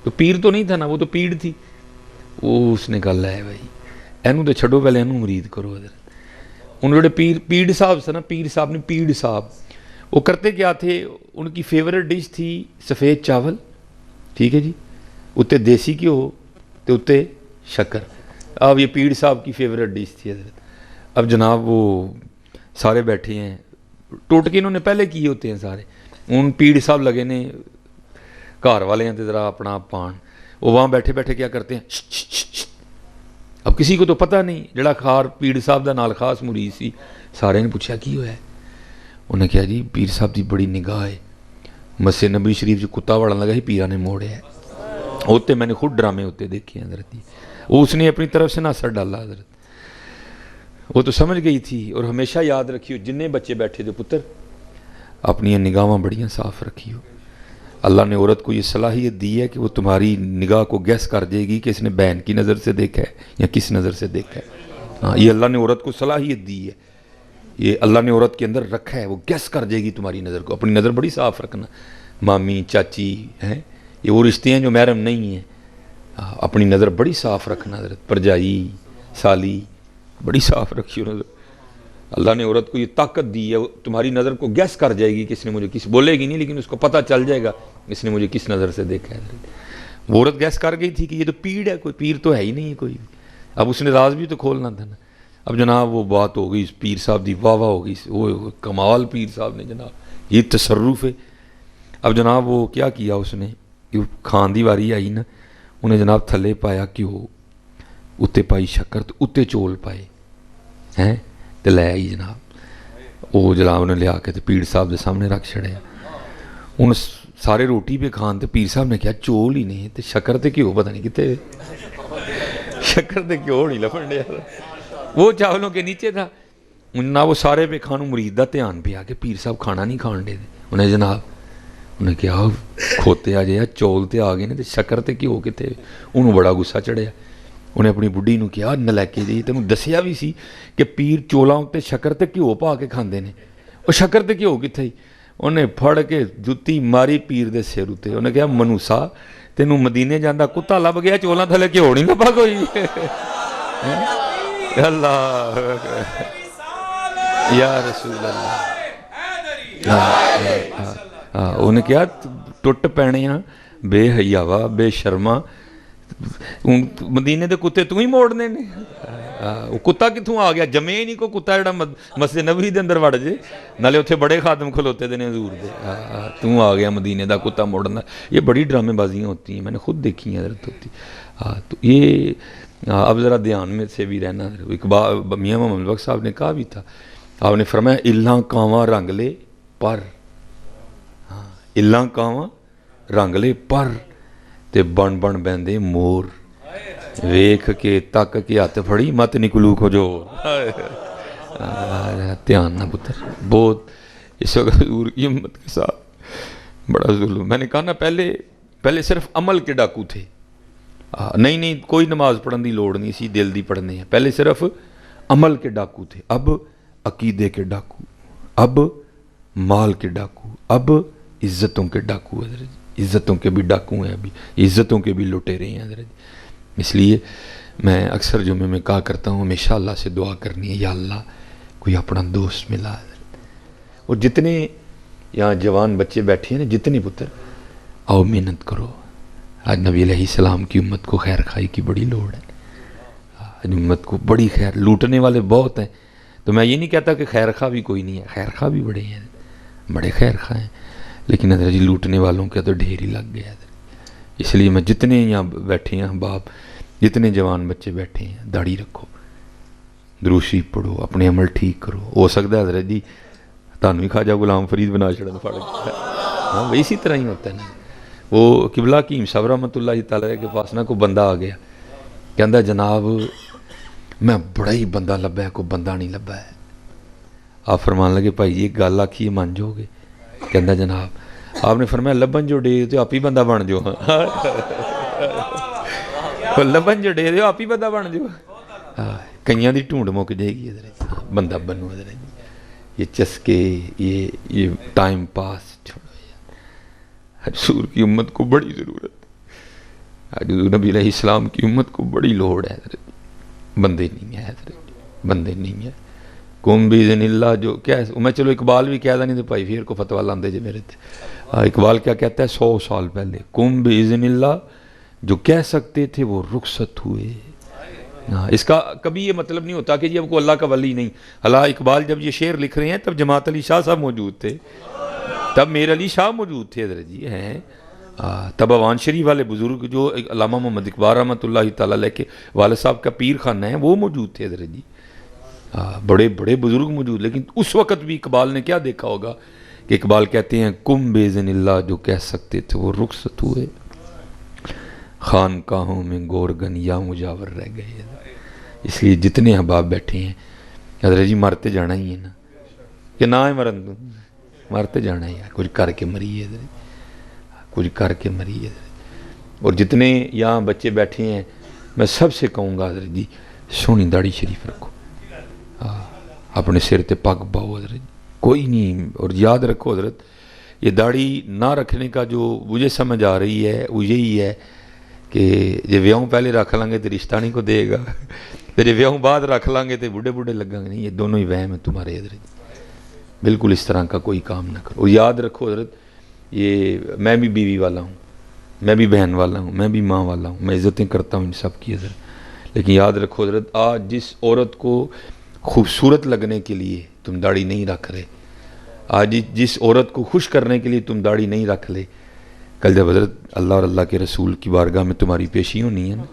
Speaker 1: تو پیر تو نہیں تھا نا، وہ تو پیڑ تھی۔ وہ اس نے کہا لے بھائی اینوں تو چھڑو، پہلے اینوں مرید کرو حضرت۔ ان جڑے پیڑ صاحب سے نا، پیر صاحب نے پیڑ صاحب وہ کرتے کیا تھے، ان کی فیورٹ ڈش تھی سفید چاول، ٹھیک ہے جی، اتنے دیسی گھیو تو اتنے شکر۔ اب یہ پیڑ صاحب کی فیورٹ ڈش تھی حضرت۔ اب جناب وہ سارے بیٹھے ہیں، ٹوٹکے انہوں نے پہلے کیے ہوتے ہیں سارے، ان پیڑ صاحب لگے نے گھر والے ہیں ذرا اپنا پان، وہ وہاں بیٹھے بیٹھے کیا کرتے ہیں، اب کسی کو تو پتہ نہیں، جڑا خار پیڑ صاحب دا نال خاص مرید سی، سارے نے پوچھا کی ہوا ہے، انہیں کہا جی پیر صاحب دی بڑی نگاہ ہے، مسجد نبوی شریف جو کتا وڑن لگا ہی پیرا نے موڑے ہے، ہوتے میں نے خود ڈرامے ہوتے دیکھے ہیں حضرت، وہ اس نے اپنی طرف سے نہ اثر ڈالا حضرت، وہ تو سمجھ گئی تھی۔ اور ہمیشہ یاد رکھیو جنہیں بچے بیٹھے تھے پتر، اپنی نگاہاں بڑیاں صاف رکھیو۔ اللہ نے عورت کو یہ صلاحیت دی ہے کہ وہ تمہاری نگاہ کو گیس کر دے گی کہ اس نے بہن کی نظر سے دیکھا ہے یا کس نظر سے دیکھا ہے، ہاں یہ اللہ نے عورت کو صلاحیت دی ہے، یہ اللہ نے عورت کے اندر رکھا ہے، وہ گیس کر دے گی تمہاری نظر کو۔ اپنی نظر بڑی صاف رکھنا، مامی چاچی ہیں، یہ وہ رشتے ہیں جو محرم نہیں ہیں، اپنی نظر بڑی صاف رکھنا حضرت، پرجائی سالی بڑی صاف رکھی ہو نظر. اللہ نے عورت کو یہ طاقت دی ہے، تمہاری نظر کو گیس کر جائے گی، کس نے مجھے کس بولے گی نہیں لیکن اس کو پتہ چل جائے گا اس نے مجھے کس نظر سے دیکھا ہے. وہ عورت گیس کر گئی تھی کہ یہ تو پیڑ ہے، کوئی پیر تو ہے ہی نہیں ہے کوئی. اب اس نے راز بھی تو کھولنا تھا نا. اب جناب وہ بات ہو گئی، پیر صاحب دی واہ واہ ہو گئی، وہ کمال پیر صاحب نے جناب، یہ تصرف ہے. اب جناب وہ کیا کیا اس نے، کھان دی واری آئی نا، انہیں جناب تھلے پایا گھیو، اتنے پائی شکر، تو اتنے چول پائے ہیں تو لے آئی جناب. وہ جناب نے لیا کے تو پیر صاحب کے سامنے رکھ چھڑیا. ہوں سارے روٹی پہ کھان تے پیر صاحب نے کہا چول ہی نہیں تے شکر تے گھیو پتہ نہیں کتنے، شکر تے گھیو نہیں لبن ڈیا. وہ چاولوں کے نیچے تھا نہ، وہ سارے پہ کھانوں مرید دا دھیان پہ آ کے پیر صاحب کھانا نہیں کھان دے. انہیں جناب انہیں کہا کھوتے آ جائے چول تے آ گئے نے تے شکر تے گھیو کتنے. انہوں بڑا غصہ چڑھیا. انہیں اپنی بڈھی نو کہا نلیکے جی تینوں دسیا بھی سی کہ پیر چولاں تے شکر تے گھیو پا کے کھاندے نے، وہ شکر تے گھیو کتنے. انہیں پھڑ کے جتی ماری پیر دے سر تے. انہیں کہا منوسا تینوں مدینے جاندہ کتا لب گیا، چولاں تھلے گھیو نہیں لبا کوئی. اللہ یا رسول اللہ. انہیں کہا ٹوٹ پینے ہاں بے حیاوا بے شرما، مدینے دے کتے تو ہی موڑنے نے. وہ کتا کتوں آ گیا، جمے ہی نہیں کو کتا جڑا مسجد نبوی دے اندر وڑ جے، نالے اتنے بڑے خادم کھلوتے دے نے حضور دے. تو آ گیا مدینے دا کتا موڑنا. یہ بڑی ڈرامے بازیاں ہوتی ہیں، میں نے خود دیکھی ہیں حضرت ہوتی. تو یہ اب ذرا دھیان میں سے بھی رہنا. اقبال میاں محمد بخش صاحب نے کہا بھی تھا، آپ نے فرمایا الاں کانواں رنگ لے پر، الاں کانواں رنگ لے پر تے بن بن بہندے مور، ویکھ کے تک کے ہاتھ پھڑی مت نکلو کھجو. دھیان نہ پتر، بہت اس وقت حضور کی امت کے ساتھ بڑا ظلم. میں نے کہا نا پہلے صرف عمل کے ڈاکو تھے. نہیں کوئی نماز پڑھن دی لوڑ نہیں سی، دل دی پڑھنے ہیں. پہلے صرف عمل کے ڈاکو تھے، اب عقیدے کے ڈاکو، اب مال کے ڈاکو، اب عزتوں کے ڈاکو. حضرت عزتوں کے بھی ڈاکو ہیں، ابھی عزتوں کے بھی لٹے رہے ہیں حضرت. اس لیے میں اکثر جمعے میں کہا کرتا ہوں ہمیشہ اللہ سے دعا کرنی ہے، یا اللہ کوئی اپنا دوست ملا حضرت. اور جتنے یہاں جوان بچے بیٹھے ہیں نا، جتنے پتر آؤ محنت کرو. آج نبی علیہ السلام کی امت کو خیر خائی کی بڑی لوڑ ہے. آج امت کو بڑی خیر، لوٹنے والے بہت ہیں. تو میں یہ نہیں کہتا کہ خیر خواہ بھی کوئی نہیں ہے، خیر خواہ بھی بڑے ہیں، بڑے خیر خواہ ہیں، لیکن حضرت جی لوٹنے والوں کا تو ڈھیر ہی لگ گیا حضرت. اس لیے میں جتنے یہاں بیٹھے ہیں باپ، جتنے جوان بچے بیٹھے ہیں، داڑھی رکھو، درود شریف پڑھو، اپنے عمل ٹھیک کرو. ہو سکتا ہے حضرت جی تانوں ہی خواجہ غلام فرید بنا چھڑن پڑ گیا. ہاں وہی اسی طرح ہی ہوتا ہے نا. وہ قبلہ حکیم صاحب رحمۃ اللہ تعالی کے پاس نا کوئی بندہ آ گیا، کہندا جناب میں بڑا ہی بندہ لبا ہے، کوئی بندہ نہیں لبا ہے. آپ فرمان لگے بھائی یہ گل آکھی مان جو گے؟ کہندا جناب آپ نے فرمایا لبن جو ڈے تو آپ ہی بندہ بن جو. لبن جو ڈے آپ ہی بندہ بن جو. کئیاں دی ڈھونڈ مک جائے گی حضرت، بندہ بنو حضرت. یہ چسکے یہ ٹائم پاس چھوڑو یار. حضور کی امت کو بڑی ضرورت ہے، حضور نبی علیہ السلام کی امت کو بڑی لوڑ ہے حضرت. بندے نہیں ہیں حضرت، بندے نہیں ہیں. کم بِإِذْنِ اللہ جو کیا ہے، میں چلو اقبال بھی کہہ دا نہیں تو بھائی پھر کو فتویٰ لاندے جے میرے تھے. اقبال کیا کہتا ہے 100 سال پہلے، کم بِإِذْنِ اللہ جو کہہ سکتے تھے وہ رخصت ہوئے. اس کا کبھی یہ مطلب نہیں ہوتا کہ یہ کو اللہ کا ولی نہیں. اللہ اقبال جب یہ شعر لکھ رہے ہیں تب جماعت علی شاہ صاحب موجود تھے، تب میر علی شاہ موجود تھے حضرت جی ہیں. تب اوان شریف والے بزرگ جو علامہ محمد اقبال رحمۃ اللہ تعالیٰ علیہ کے والد صاحب کا پیر خانہ ہے وہ موجود تھے حضرت جی. بڑے بڑے بزرگ موجود. لیکن اس وقت بھی اقبال نے کیا دیکھا ہوگا کہ اقبال کہتے ہیں کم بِإِذْنِ اللہ جو کہہ سکتے تھے وہ رخصت ہوئے، خانقاہوں میں گورگن یا مجاور رہ گئے. اس لیے جتنے احباب بیٹھے ہیں حضرت جی مرتے جانا ہی ہے نا، کہ نہ ہے مرن تو مرتے جانا ہی ہے. کچھ کر کے مریے حضرت، کچھ کر کے مریے حضرت. اور جتنے یہاں بچے بیٹھے ہیں میں سب سے کہوں گا حضرت جی سونی داڑھی شریف رکھو، اپنے سر تے پگ باؤ حضرت، کوئی نہیں. اور یاد رکھو حضرت یہ داڑھی نہ رکھنے کا جو مجھے سمجھ آ رہی ہے وہ یہی ہے کہ جے ویاہوں پہلے رکھ لیں گے تو رشتہ نہیں کو دے گا، پھر جے ویاہوں بعد رکھ لیں گے تو بوڑھے بوڑھے لگیں گے، نہیں، یہ دونوں ہی وہم ہے تمہارے حضرت، بالکل اس طرح کا کوئی کام نہ کرو۔ اور یاد رکھو حضرت، یہ میں بھی بیوی والا ہوں، میں بھی بہن والا ہوں، میں بھی ماں والا ہوں، میں عزتیں کرتا ہوں ان سب کی حضرت، لیکن یاد رکھو حضرت، آج جس عورت کو خوبصورت لگنے کے لیے تم داڑھی نہیں رکھ رہے، آج جس عورت کو خوش کرنے کے لیے تم داڑھی نہیں رکھ لے، کل جب حضرت اللہ اور اللہ کے رسول کی بارگاہ میں تمہاری پیشی ہونی ہے نا،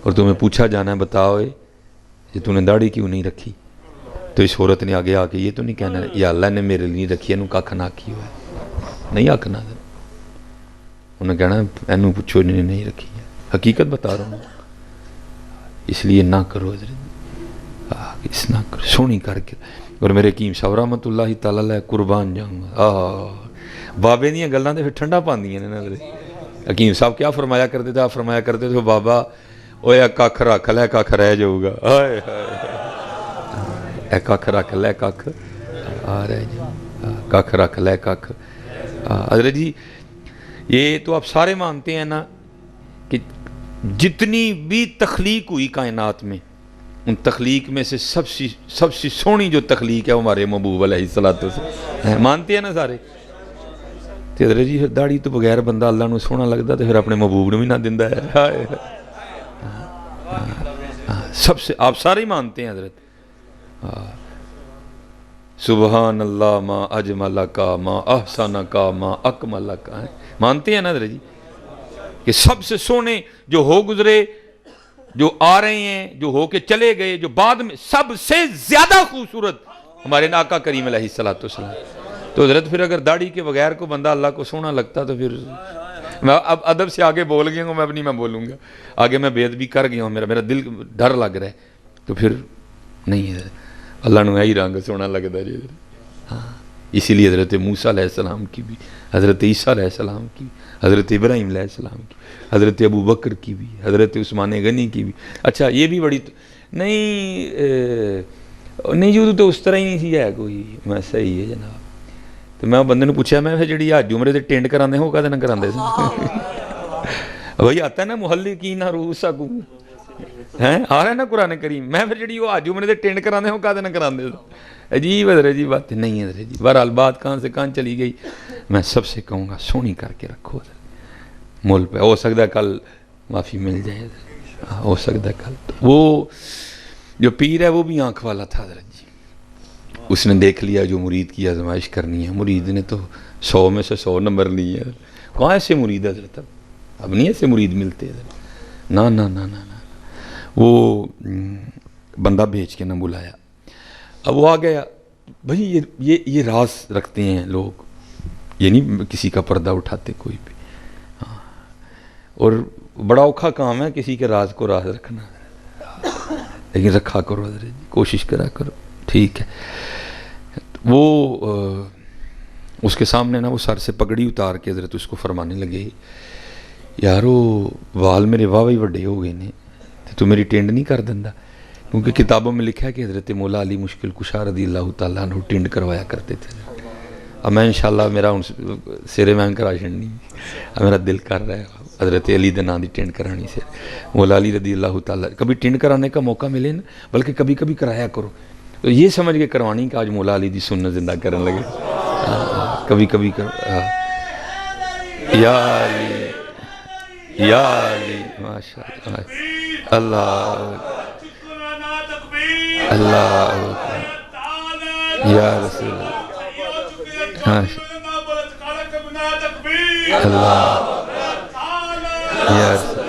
Speaker 1: اور تمہیں پوچھا جانا ہے بتاؤ کہ تم نے داڑھی کیوں نہیں رکھی، تو اس عورت نے آگے آ کے یہ تو نہیں کہنا یا اللہ نے میرے لیے رکھی ہے، کھ نہ کی ہوا ہے، نہیں آکھنا، انہیں کہنا اینو پوچھو نہیں رکھی ہے، حقیقت بتا رہا ہوں، اس لیے نہ کرو حضرت، اس نہ کرو، سونی کر کے۔ اور میرے حکیم صاحب رحمۃ اللہ تعالی علیہ قربان جاؤں گا، بابے دیاں گلاں تے پھر ٹھنڈا پاندیاں نے حضرت۔ حکیم صاحب کیا فرمایا کرتے تھے؟ آپ فرمایا کرتے تھے بابا اوے ککھ رکھ لے ککھ رہ جاؤ گا، ہائے ہائے، ککھ رکھ لے ککھ رہ جاؤ، ککھ رکھ لے ککھ۔ حضرت جی یہ تو آپ سارے مانتے ہیں نا کہ جتنی بھی تخلیق ہوئی کائنات میں، ان تخلیق میں سے سب سے سونی جو تخلیق ہے وہ ہمارے محبوب علیہ الصلوۃ والسلام، مانتے ہیں نا سارے؟ تو حضرت جی داڑھی تو بغیر بندہ اللہ نو سونا لگتا تو پھر اپنے محبوب نو بھی نہ دیندا ہے، سب سے آپ سارے ہی مانتے ہیں حضرت، سبحان اللہ ما اجمل کا ما احسن کا ما اکمل کا، مانتے ہیں نا حضرت جی کہ سب سے سونے جو ہو گزرے، جو آ رہے ہیں، جو ہو کے چلے گئے، جو بعد میں، سب سے زیادہ خوبصورت ہمارے آقا کریم علیہ الصلوۃ والسلام۔ تو حضرت پھر اگر داڑھی کے بغیر کو بندہ اللہ کو سونا لگتا تو پھر میں اب ادب سے آگے بول گیا ہوں، میں اب نہیں میں بولوں گا آگے، میں بے ادبی کر گیا ہوں، میرا دل ڈر لگ رہا ہے، تو پھر نہیں ہے اللہ نو ہی رنگ سونا لگتا جی۔ ہاں اسی لیے حضرت موسیٰ علیہ السلام کی بھی، حضرت عیسیٰ علیہ السلام کی، حضرت ابراہیم علیہ السلام کی، حضرت ابو بکر کی بھی، حضرت عثمان غنی کی بھی۔ اچھا یہ بھی بڑی نہیں جو تو اس طرح ہی نہیں سی ہے کوئی، میں صحیح ہے جناب۔ تو میں بندے نے پوچھا میں جڑی حج عمرے دے ٹینڈ کراندے ہو کدے نہ کراندے سن؟ وہی آتا ہے نا محلقین رؤوسکم، ہیں آ رہا ہے نا قرآن کریم، میں پھر جڑی وہ حج عمرے دے ٹینڈ کراندے ہو کدے نہ کراندے سن؟ عجیب ہے عجیب بات نہیں ہے حضرت جی۔ بہرحال بات کہاں سے کہاں چلی گئی، میں سب سے کہوں گا سونی کر کے رکھو مول پہ، ہو سکتا ہے کل معافی مل جائے، ہو سکتا ہے کل۔ وہ جو پیر ہے وہ بھی آنکھ والا تھا حضرت جی، اس نے دیکھ لیا جو مرید کی آزمائش کرنی ہے، مرید نے تو 100 میں سے 100 نمبر لیے ہیں، کہاں ایسے مرید حضرت، اب نہیں ایسے مرید ملتے حضرت، نا نا نا نا نا۔ وہ بندہ بھیج کے نہ بلایا، اب وہ آ گیا، بھائی یہ راز رکھتے ہیں لوگ، یہ نہیں کسی کا پردہ اٹھاتے کوئی بھی، ہاں، اور بڑا اوکھا کام ہے کسی کے راز کو راز رکھنا، لیکن رکھا کرو حضرت جی، کوشش کرا کرو، ٹھیک ہے۔ وہ اس کے سامنے نا وہ سر سے پگڑی اتار کے حضرت اس کو فرمانے لگے، یارو وال میرے واہ ہی وڈے ہو گئے نے، تو میری ٹینڈ نہیں کر دیندا؟ کیونکہ کتابوں میں لکھا ہے کہ حضرت مولا علی مشکل کشا رضی اللہ تعالیٰ عنہ ٹینڈ کروایا کرتے تھے۔ اب میں انشاءاللہ میرا سیرے میں کرا چھڑنی، اب میرا دل کر رہا ہے حضرت علی دے نام دی ٹینڈ کرانی سے، مولا علی رضی اللہ تعالیٰ، کبھی ٹینڈ کرانے کا موقع ملے نا، بلکہ کبھی کبھی کرایا کرو، تو یہ سمجھ کے کروانی کہ آج مولا علی دی سنت زندہ کرنے لگے، کبھی کبھی یا علی یا علی، ماشاءاللہ، اللہ اللہ یا رسول اللہ یا رسول۔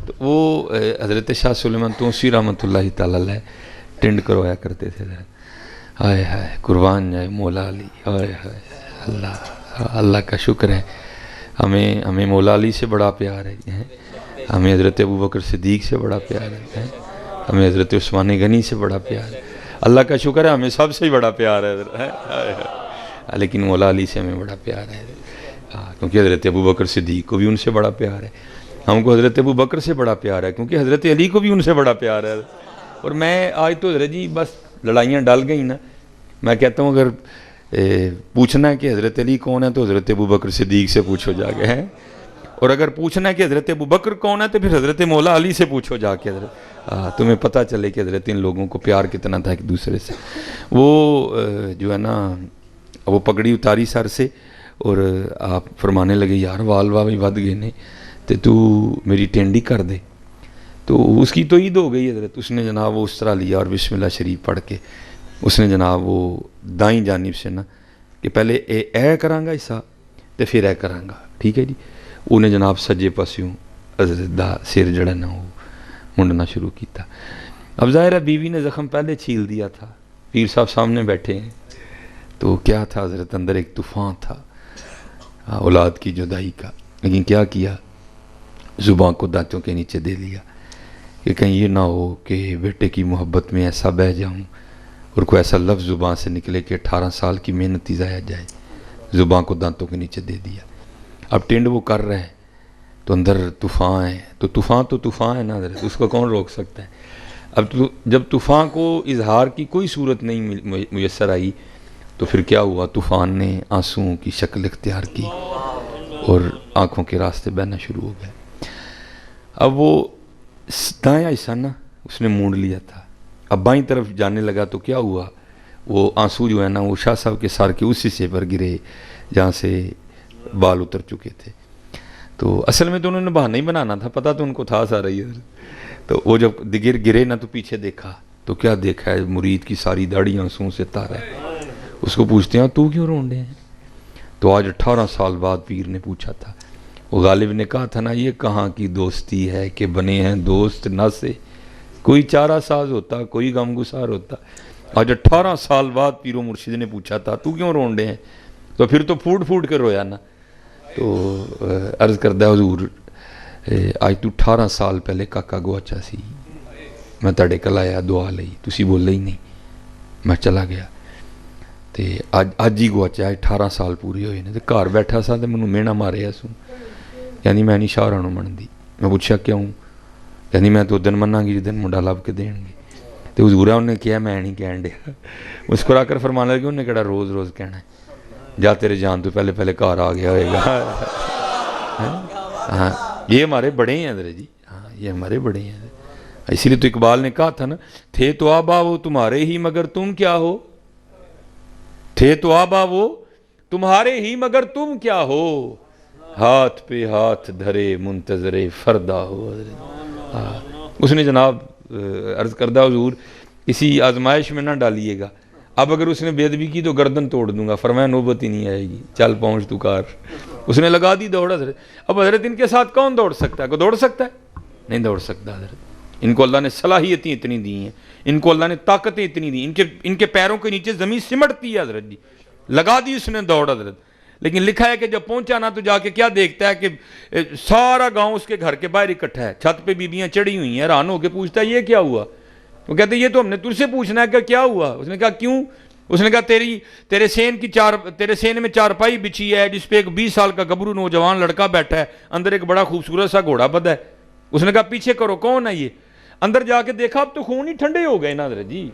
Speaker 1: تو وہ حضرت شاہ سلیمان توسی رحمۃ اللہ تعالیٰ علیہ ٹینڈ کروایا کرتے تھے، ہائے ہائے قربان جائے مولا علی، ہائے ہائے اللہ، اللہ کا شکر ہے ہمیں مولا علی سے بڑا پیار ہے، ہمیں حضرت ابو بکر صدیق سے بڑا پیار ہے، ہمیں حضرت عثمان غنی سے بڑا پیار ہے، اللہ کا شکر ہے ہمیں سب سے ہی بڑا پیار ہے، لیکن مولا علی سے ہمیں بڑا پیار ہے، کیونکہ حضرت ابو بکر صدیق کو بھی ان سے بڑا پیار ہے، ہم کو حضرت ابو بکر سے بڑا پیار ہے، کیونکہ حضرت علی کو بھی ان سے بڑا پیار ہے۔ اور میں آج تو حضرت جی بس لڑائیاں ڈال گئی نا، میں کہتا ہوں اگر پوچھنا ہے کہ حضرت علی کون ہے تو حضرت ابو بکر صدیق سے پوچھو جا کے ہیں، اور اگر پوچھنا ہے کہ حضرت ابو بکر کون ہے تو پھر حضرت مولا علی سے پوچھو جا کے، حضرت تمہیں پتہ چلے کہ حضرت ان لوگوں کو پیار کتنا تھا ایک دوسرے سے۔ وہ جو ہے نا وہ پگڑی اتاری سر سے اور آپ فرمانے لگے یار وال بھی ود گئے نے تے تو میری ٹینڈی کر دے، تو اس کی تو عید ہو گئی حضرت۔ اس نے جناب وہ اس طرح لیا اور بسم اللہ شریف پڑھ کے اس نے جناب وہ دائیں جانب سے نا کہ پہلے اے کرانگا ایسا تو پھر اے کرانگا، ٹھیک ہے جی، انہیں جناب سجے پاسیوں حضرت دا سر جڑا نا وہ منڈنا شروع کیتا۔ اب ظاہر ہے بیوی نے زخم پہلے چھیل دیا تھا، پیر صاحب سامنے بیٹھے ہیں، تو کیا تھا حضرت اندر ایک طوفان تھا اولاد کی جدائی کا، لیکن کیا کیا، زبان کو دانتوں کے نیچے دے لیا کہ کہیں یہ نہ ہو کہ بیٹے کی محبت میں ایسا بہہ جاؤں اور کوئی ایسا لفظ زبان سے نکلے کہ 18 سال کی محنت ہی ضائع جائے۔ زبان کو دانتوں کے نیچے دے دیا۔ اب ٹینڈ وہ کر رہے ہیں تو اندر طوفان ہے، تو طوفان ہے نا حضرت، اس کو کون روک سکتا ہے۔ اب جب طوفان کو اظہار کی کوئی صورت نہیں میسر آئی تو پھر کیا ہوا، طوفان نے آنسوؤں کی شکل اختیار کی اور آنکھوں کے راستے بہنا شروع ہو گئے۔ اب وہ دایاں حصہ نا اس نے مونڈ لیا تھا، اب بائیں طرف جانے لگا تو کیا ہوا، وہ آنسو جو ہے نا وہ شاہ صاحب کے سر کے اس حصے پر گرے جہاں سے بال اتر چکے تھے۔ تو اصل میں تو انہوں نے بہانہ ہی بنانا تھا، پتہ تو ان کو تھا سارا ہی۔ تو وہ جب گرے نا تو پیچھے دیکھا تو کیا دیکھا ہے، مرید کی ساری داڑھی آنسوؤں سے تار ہے۔ اس کو پوچھتے ہیں تو کیوں رون رہے ہیں، تو آج 18 سال بعد پیر نے پوچھا تھا۔ وہ غالب نے کہا تھا نا یہ کہاں کی دوستی ہے کہ بنے ہیں دوست نہ سے، کوئی چارہ ساز ہوتا کوئی غم گسار ہوتا۔ آج 18 سال بعد پیر و مرشد نے پوچھا تھا تو کیوں رون رہے ہیں، تو پھر تو پھوٹ کے رویا نا۔ تو عرض کردہ حضور آج تو 18 سال پہلے کاکا گواچا سی، میں تاڑے کل آیا دعا لئی، تسی بولے ہی نہیں، میں چلا گیا تے آج ہی گواچا، 18 سال پورے ہوئے نے، تے گھر بیٹھا سا تے منوں مینا مارے سوں، یعنی میں نہیں شاہراں نوں منتی۔ میں پوچھا کیوں، یعنی میں تو دن مناں گی جدن منڈا لب کے دین گے، تے حضورہ انہوں نے کیا میں نہیں کہن دیا، مسکرا کر فرمانے لگے انہوں نے کہڑا روز روز کہنا ہے، جا تیرے جان تو پہلے گھر آ گیا ہوئے گا۔ ہاں یہ ہمارے بڑے ہیں حضرت جی، ہاں یہ ہمارے بڑے ہیں، اسی لیے تو اقبال نے کہا تھا نا، تھے تو آبا وہ تمہارے ہی مگر تم کیا ہو، تھے تو آبا وہ تمہارے ہی مگر تم کیا ہو، ہاتھ پہ ہاتھ دھرے منتظر فردا ہو۔ حضرت اس نے جناب عرض کردہ حضور اسی آزمائش میں نہ ڈالیے گا، اب اگر اس نے بے ادبی کی تو گردن توڑ دوں گا، فرمایا نوبت ہی نہیں آئے گی، چل پہنچ تو کار۔ اس نے لگا دی دوڑ حضرت۔ اب حضرت ان کے ساتھ کون دوڑ سکتا ہے، کوئی دوڑ سکتا ہے، نہیں دوڑ سکتا حضرت۔ ان کو اللہ نے صلاحیتیں اتنی دی ہیں، ان کو اللہ نے طاقتیں اتنی دی، ان کے پیروں کے نیچے زمین سمٹتی ہے حضرت جی، لگا دی اس نے دوڑ حضرت۔ لیکن لکھا ہے کہ جب پہنچا نا تو جا کے کیا دیکھتا ہے کہ سارا گاؤں اس کے گھر کے باہر اکٹھا ہے، چھت پہ بیبیاں چڑھی ہوئی ہیں، حیران ہو کے پوچھتا ہے یہ کیا ہوا، وہ کہتے ہیں یہ تو ہم نے تجھ سے پوچھنا ہے کہ کیا ہوا۔ اس نے کہا کیوں، اس نے کہا تیرے سین میں چارپائی بچھی ہے جس پہ ایک 20 سال کا گبرو نوجوان لڑکا بیٹھا ہے، اندر ایک بڑا خوبصورت سا گھوڑا بدھا ہے۔ اس نے کہا پیچھے کرو کون ہے یہ، اندر جا کے دیکھا اب تو خون ہی ٹھنڈے ہو گئے نا حضرت جی،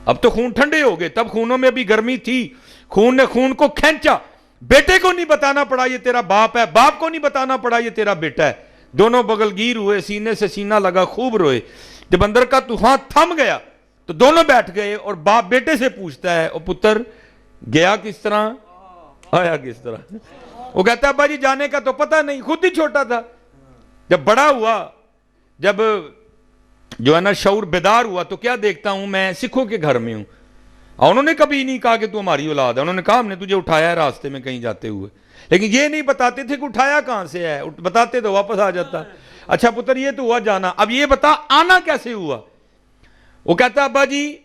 Speaker 1: اب تو خون ٹھنڈے ہو گئے، تب خونوں میں بھی گرمی تھی، خون نے خون کو کھینچا، بیٹے کو نہیں بتانا پڑا یہ تیرا باپ ہے، باپ کو نہیں بتانا پڑا یہ تیرا بیٹا ہے، دونوں بغل گیر ہوئے، سینے سے سینہ لگا، خوب روئے۔ جب اندر کا طوفان تھم گیا تو دونوں بیٹھ گئے اور باپ بیٹے سے پوچھتا ہے او پتر گیا کس طرح آیا کس طرح، وہ کہتا ہے ابا جی جانے کا تو پتہ نہیں، خود ہی چھوٹا تھا، جب بڑا ہوا، جب جو ہے نا شعور بیدار ہوا تو کیا دیکھتا ہوں میں سکھوں کے گھر میں ہوں، اور انہوں نے کبھی نہیں کہا کہ تو ہماری اولاد ہے، انہوں نے کہا ہم نے تجھے اٹھایا ہے راستے میں کہیں جاتے ہوئے، لیکن یہ نہیں بتاتے تھے کہ اٹھایا کہاں سے ہے، بتاتے تو واپس آ جاتا۔ اچھا پتر یہ تو ہوا جانا، اب یہ بتا آنا کیسے ہوا، وہ کہتا ابا جی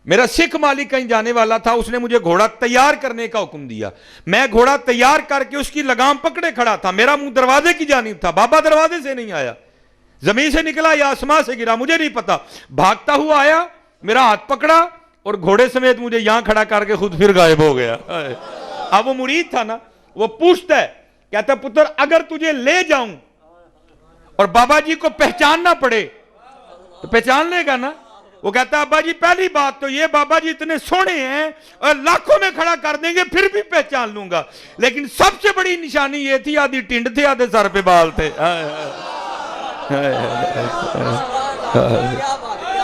Speaker 1: میرا سکھ مالک کہیں جانے والا تھا، اس نے مجھے گھوڑا تیار کرنے کا حکم دیا، میں گھوڑا تیار کر کے اس کی لگام پکڑے کھڑا تھا، میرا منہ دروازے کی جانب تھا، بابا دروازے سے نہیں آیا، زمین سے نکلا یا آسمان سے گرا مجھے نہیں پتا، بھاگتا ہوا آیا، میرا ہاتھ پکڑا اور گھوڑے سمیت مجھے یہاں کھڑا کر کے خود پھر غائب ہو گیا۔ اب وہ مرید تھا نا، وہ پوچھتا ہے، کہتا پتر اگر تجھے لے جاؤں اور بابا جی کو پہچاننا پڑے تو پہچان لے گا نا، وہ کہتا ہے ابا جی پہلی بات تو یہ بابا جی اتنے سونے ہیں اور لاکھوں میں کھڑا کر دیں گے پھر بھی پہچان لوں گا، لیکن سب سے بڑی نشانی یہ تھی آدھی ٹنڈ تھے آدھے سر پہ بال تھے.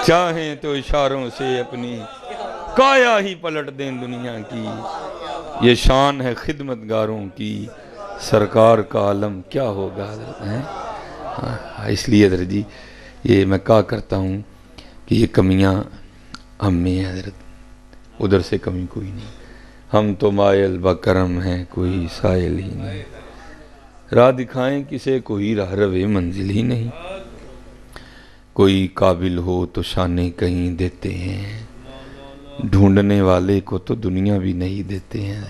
Speaker 1: چاہیں تو اشاروں سے اپنی کایا ہی پلٹ دیں دنیا کی، یہ شان ہے خدمت گاروں کی، سرکار کا عالم کیا ہوگا. اس لیے حضرت جی یہ میں کہا کرتا ہوں کہ یہ کمیاں ہم میں ہیں حضرت، ادھر سے کمی کوئی نہیں. ہم تو مائل بکرم ہیں کوئی سائل ہی نہیں، راہ دکھائیں کسے کوئی راہ روے منزل ہی نہیں، کوئی قابل ہو تو شانے کہیں دیتے ہیں، ڈھونڈنے والے کو تو دنیا بھی نہیں دیتے ہیں.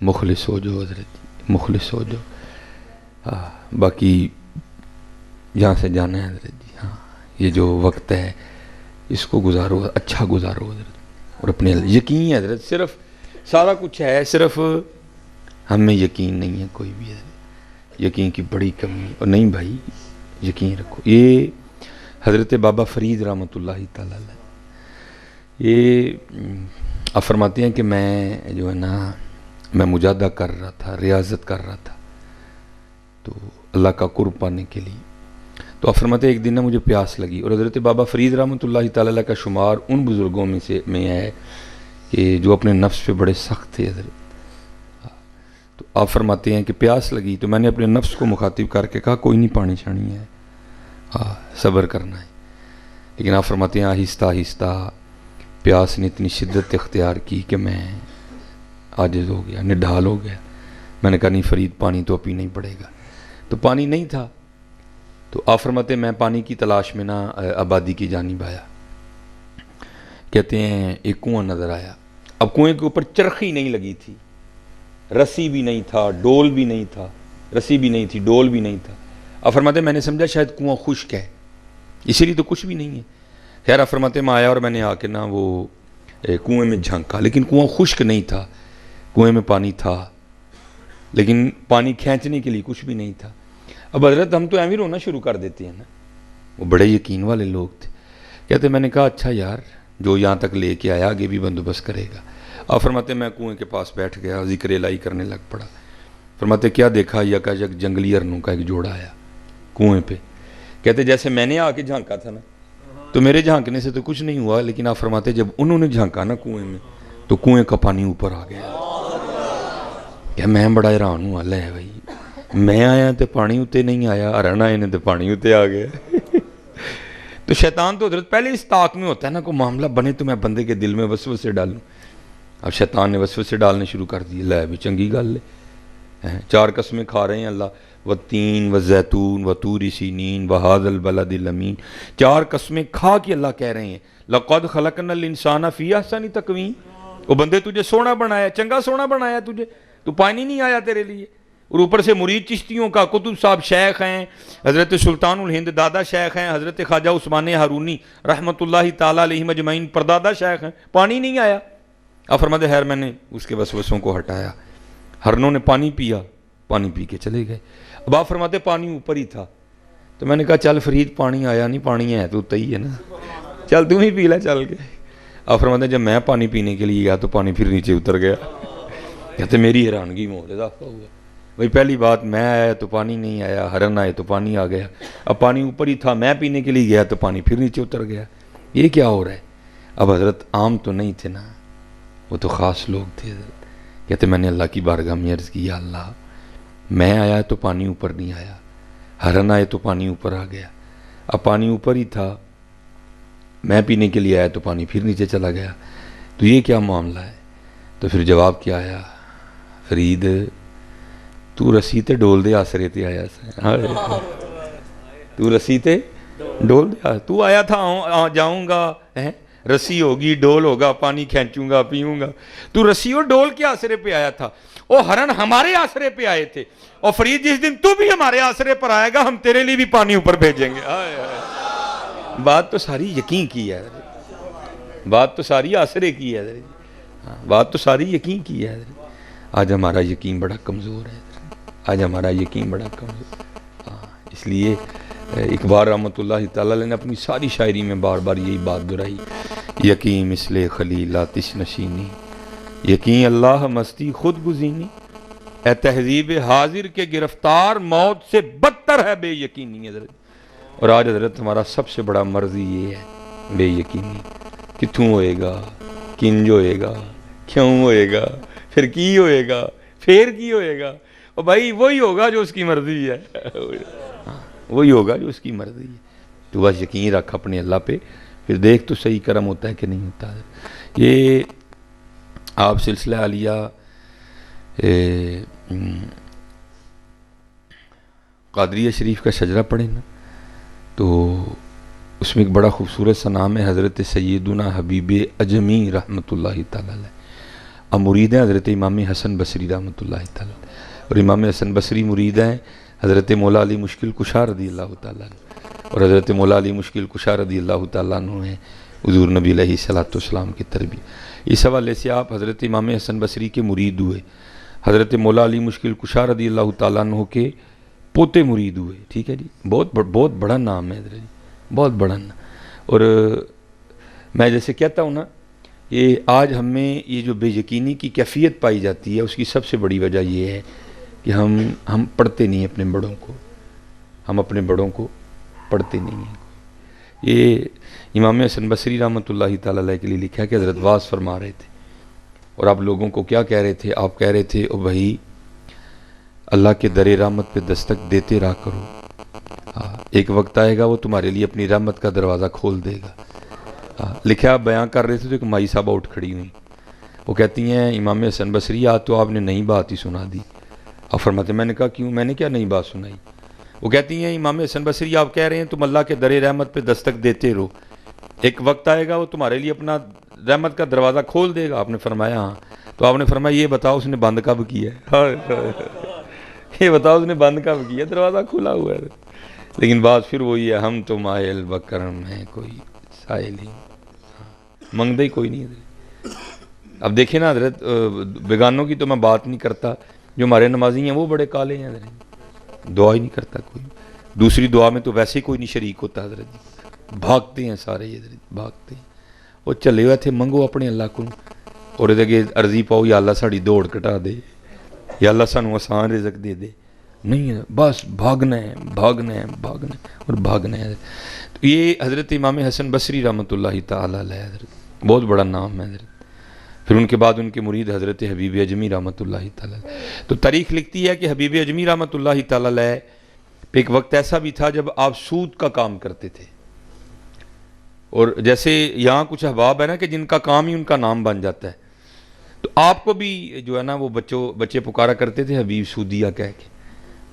Speaker 1: مخلص ہو جو حضرت، مخلص ہو جو. باقی یہاں سے جانا ہے حضرت جی. ہاں یہ جو وقت ہے اس کو گزارو، اچھا گزارو حضرت، اور اپنے یقین حضرت صرف سارا کچھ ہے، صرف ہم میں یقین نہیں ہے کوئی بھی حضرت، یقین کی بڑی کمی ہے. اور نہیں بھائی یقین رکھو. یہ حضرت بابا فرید رحمۃ اللہ تعالی علیہ یہ آپ فرماتے ہیں کہ میں جو ہے نا میں مجاہدہ کر رہا تھا، ریاضت کر رہا تھا تو اللہ کا قرب پانے کے لیے. تو آپ فرماتے ہیں ایک دن نا مجھے پیاس لگی، اور حضرت بابا فرید رحمۃ اللہ تعالی علیہ کا شمار ان بزرگوں میں ہے کہ جو اپنے نفس پہ بڑے سخت تھے حضرت. تو آپ فرماتے ہیں کہ پیاس لگی تو میں نے اپنے نفس کو مخاطب کر کے کہا کوئی نہیں پانی چھانی ہے، صبر کرنا ہے. لیکن آپ فرماتے ہیں آہستہ آہستہ پیاس نے اتنی شدت اختیار کی کہ میں عاجز ہو گیا، نڈھال ہو گیا. میں نے کہا نہیں فرید پانی تو پینا ہی پڑے گا. تو پانی نہیں تھا. تو آپ فرماتے ہیں میں پانی کی تلاش میں نا آبادی کی جانب آیا. کہتے ہیں ایک کنواں نظر آیا. اب کنویں کے اوپر چرخی نہیں لگی تھی، رسی بھی نہیں تھا، ڈول بھی نہیں تھا، رسی بھی نہیں تھی، ڈول بھی نہیں تھا. آپ فرماتے ہیں میں نے سمجھا شاید کنواں خشک ہے، اسی لیے تو کچھ بھی نہیں ہے. خیر آپ فرماتے ہیں میں آیا اور میں نے آ کے نا وہ کنویں میں جھانکا، لیکن کنواں خشک نہیں تھا، کنویں میں پانی تھا لیکن پانی کھینچنے کے لیے کچھ بھی نہیں تھا. اب حضرت ہم تو ایویں رونا شروع کر دیتے ہیں نا. وہ بڑے یقین والے لوگ تھے. کہتے میں نے کہا اچھا یار جو یہاں تک لے کے آیا آگے بھی بندوبست کرے گا. آپ فرماتے میں کنویں کے پاس بیٹھ گیا، ذکر الہی کرنے لگ پڑا. فرماتے کیا دیکھا یک جنگلی ارنوں کا ایک جوڑا آیا کنویں پہ. کہتے جیسے میں نے آ کے جھانکا تھا نا تو میرے جھانکنے سے تو کچھ نہیں ہوا، لیکن آپ فرماتے جب انہوں نے جھانکا نا کنویں میں تو کنویں کا پانی اوپر آ گیا. کہ میں بڑا حیران ہوں. اللہ ہے بھائی میں آیا تو پانی اتے نہیں آیا، ہرن آئے نے تو پانی اتے آ گیا. تو شیطان تو حضرت پہلے اس طاق میں ہوتا ہے نا کوئی معاملہ بنے تو میں بندے کے دل میں وسوسے ڈالوں. اب شیطان نے وسوسے ڈالنے شروع کر دیے. لے بھی چنگی گل ہے، 4 قسمیں کھا رہے ہیں اللہ، والتین والزیتون وطور سینین وہذا البلد الامین. 4 قسمیں کھا کے اللہ کہہ رہے ہیں لقد خلقنا الانسان فی احسن تقویم. وہ بندے تجھے سونا بنایا، چنگا سونا بنایا تجھے، تو پانی نہیں آیا تیرے لیے. اور اوپر سے مرید چشتیوں کا کتب صاحب شیخ ہیں، حضرت سلطان الہند دادا شیخ ہیں، حضرت خواجہ عثمان ہارونی رحمۃ اللہ تعالیٰ علیہ مجمعین پردادا شیخ ہیں، پانی نہیں آیا. آپ فرماتے خیر میں نے اس کے وسوسوں کو ہٹایا. ہرنوں نے پانی پیا، پانی پی کے چلے گئے. اب آپ فرماتے پانی اوپر ہی تھا. تو میں نے کہا چل فرید پانی آیا نہیں، پانی ہے تو ہی ہے نا، چل تم ہی پی لے چل کے. آپ فرماتے جب میں پانی پینے کے لیے گیا تو پانی پھر نیچے اتر گیا. کہتے میری حیرانگی میں اضافہ ہوا. بھائی پہلی بات میں آیا تو پانی نہیں آیا، ہرن آئے تو پانی آ گیا. اب پانی اوپر ہی تھا، میں پینے کے لیے گیا تو پانی پھر نیچے اتر گیا. یہ کیا ہو رہا ہے؟ اب حضرت عام تو نہیں تھے نا، وہ تو خاص لوگ تھے حضرت. کہتے میں نے اللہ کی بارگاہ میں عرض کی یا اللہ میں آیا تو پانی اوپر نہیں آیا، ہرن آئے تو پانی اوپر آ گیا. اب پانی اوپر ہی تھا، میں پینے کے لیے آیا تو پانی پھر نیچے چلا گیا. تو یہ کیا معاملہ ہے؟ تو پھر جواب کیا آیا؟ فرید تو رسی تے ڈول دے آسرے تے آیا سے، تو رسی تے ڈول دے، تو آیا تھا جاؤں گا، رسی ہوگی ڈول ہوگا، پانی کھینچوں گا پیوں گا. تو رسی اور ڈول کے آسرے پہ آیا تھا، اور ہرن ہمارے آسرے پہ آئے تھے. اور فرید جس دن تو بھی ہمارے آسرے پر آئے گا ہم تیرے لیے بھی پانی اوپر بھیجیں گے. بات تو ساری یقین کی ہے، بات تو ساری آسرے کی ہے، بات تو ساری یقین کی ہے. آج ہمارا یقین بڑا کمزور ہے، آج ہمارا یقین بڑا کمزور. اس لیے اقبال رحمۃ اللہ تعالیٰ علیہ نے اپنی ساری شاعری میں بار بار یہی بات دہرائی، یقین مثل خلیل آتش نشینی، یقین اللہ مستی خود گزینی، اے تہذیب حاضر کے گرفتار موت سے بدتر ہے بے یقینی۔ حضرت، اور آج حضرت ہمارا سب سے بڑا مرضی یہ ہے، بے یقینی، کتوں ہوئے گا، کنج ہوئے گا، کیوں ہوئے گا، پھر کی ہوئے گا، پھر کی ہوئے گا، اور بھائی وہی ہوگا جو اس کی مرضی ہے، وہی ہوگا جو اس کی مرضی ہے۔ تو بس یقین رکھ اپنے اللہ پہ، پھر دیکھ تو صحیح کرم ہوتا ہے کہ نہیں ہوتا۔ یہ آپ سلسلہ عالیہ قادریہ شریف کا شجرہ پڑھیں نا، تو اس میں ایک بڑا خوبصورت سا نام ہے حضرت سیدنا حبیب اجمی رحمۃ اللہ تعالیٰ علیہ، اب مرید ہیں حضرت امام حسن بصری رحمۃ اللہ تعالیٰ علیہ، اور امام حسن بصری مرید ہیں حضرت مولا علی مشکل کشا رضی اللہ تعالیٰ عنہ، اور حضرت مولا علی مشکل کشا رضی اللہ تعالیٰ عنہ ہیں حضور نبی علیہ الصلوۃ والسلام کی تربیت۔ اس حوالے سے آپ حضرت امام حسن بصری کے مرید ہوئے، حضرت مولا علی مشکل کشا رضی اللہ تعالیٰ عنہ کے پوتے مرید ہوئے، ٹھیک ہے جی، بہت بڑا نام ہے حضرت جی، بہت بڑا نام۔ اور میں جیسے کہتا ہوں نا، یہ آج ہم میں یہ جو بے یقینی کی کیفیت پائی جاتی ہے، اس کی سب سے بڑی وجہ یہ ہے کہ ہم پڑھتے نہیں اپنے بڑوں کو، ہم اپنے بڑوں کو پڑھتے نہیں ہیں۔ یہ امام حسن بصری رحمۃ اللہ تعالیٰ علیہ کے لیے لکھا ہے کہ حضرت واز فرما رہے تھے، اور آپ لوگوں کو کیا کہہ رہے تھے؟ آپ کہہ رہے تھے او بھائی اللہ کے در رحمت پہ دستک دیتے رہا کرو، ایک وقت آئے گا وہ تمہارے لیے اپنی رحمت کا دروازہ کھول دے گا۔ لکھا آپ بیان کر رہے تھے تو ایک مائی صاحبہ اٹھ کھڑی ہوئی، وہ کہتی ہیں امام حسن بصری آج تو آپ نے نئی بات ہی سنا دی۔ آپ فرماتے ہیں میں نے کہا کیوں؟ میں نے کیا نئی بات سنائی؟ وہ کہتی ہیں امام حسن بصری آپ کہہ رہے ہیں تم اللہ کے در رحمت پہ دستک دیتے رہو، ایک وقت آئے گا وہ تمہارے لیے اپنا رحمت کا دروازہ کھول دے گا۔ آپ نے فرمایا ہاں۔ تو آپ نے فرمایا یہ بتاؤ اس نے بند کب کیا ہے؟ یہ بتاؤ اس نے بند کب کیا؟ دروازہ کھلا ہوا ہے۔ لیکن بات پھر وہی ہے، ہم تو مائل بکرم ہیں کوئی سائل ہی منگدہ ہی کوئی نہیں ہے۔ اب دیکھیں نا حضرت، بیگانوں کی تو میں بات نہیں کرتا، جو ہمارے نمازی ہیں وہ بڑے کالے ہیں حضرت، دعا ہی نہیں کرتا کوئی، دوسری دعا میں تو ویسے ہی کوئی نہیں شریک ہوتا حضرت جی، بھاگتے ہیں سارے حضرت، بھاگتے ہیں۔ وہ چلے ہوئے تھے منگو اپنے اللہ کو، اور اگے عرضی پاؤ یا اللہ ساڑی دوڑ کٹا دے، یا اللہ سانو آسان رزق دے دے، نہیں ہے بس بھاگنا ہے بھاگنا ہے بھاگنا ہے اور بھاگنا ہے۔ تو یہ حضرت امام حسن بصری رحمۃ اللہ تعالیٰ علیہ حضرت بہت بڑا نام ہے حضرت۔ پھر ان کے بعد ان کے مرید حضرت حبیب اجمی رحمۃ اللہ تعالیٰ علیہ۔ تو تاریخ لکھتی ہے کہ حبیب اجمی رحمۃ اللہ تعالیٰ علیہ پہ ایک وقت ایسا بھی تھا جب آپ سود کا کام کرتے تھے، اور جیسے یہاں کچھ احباب ہے نا کہ جن کا کام ہی ان کا نام بن جاتا ہے، تو آپ کو بھی جو ہے نا وہ بچے پکارا کرتے تھے حبیب سودیہ کہہ کے۔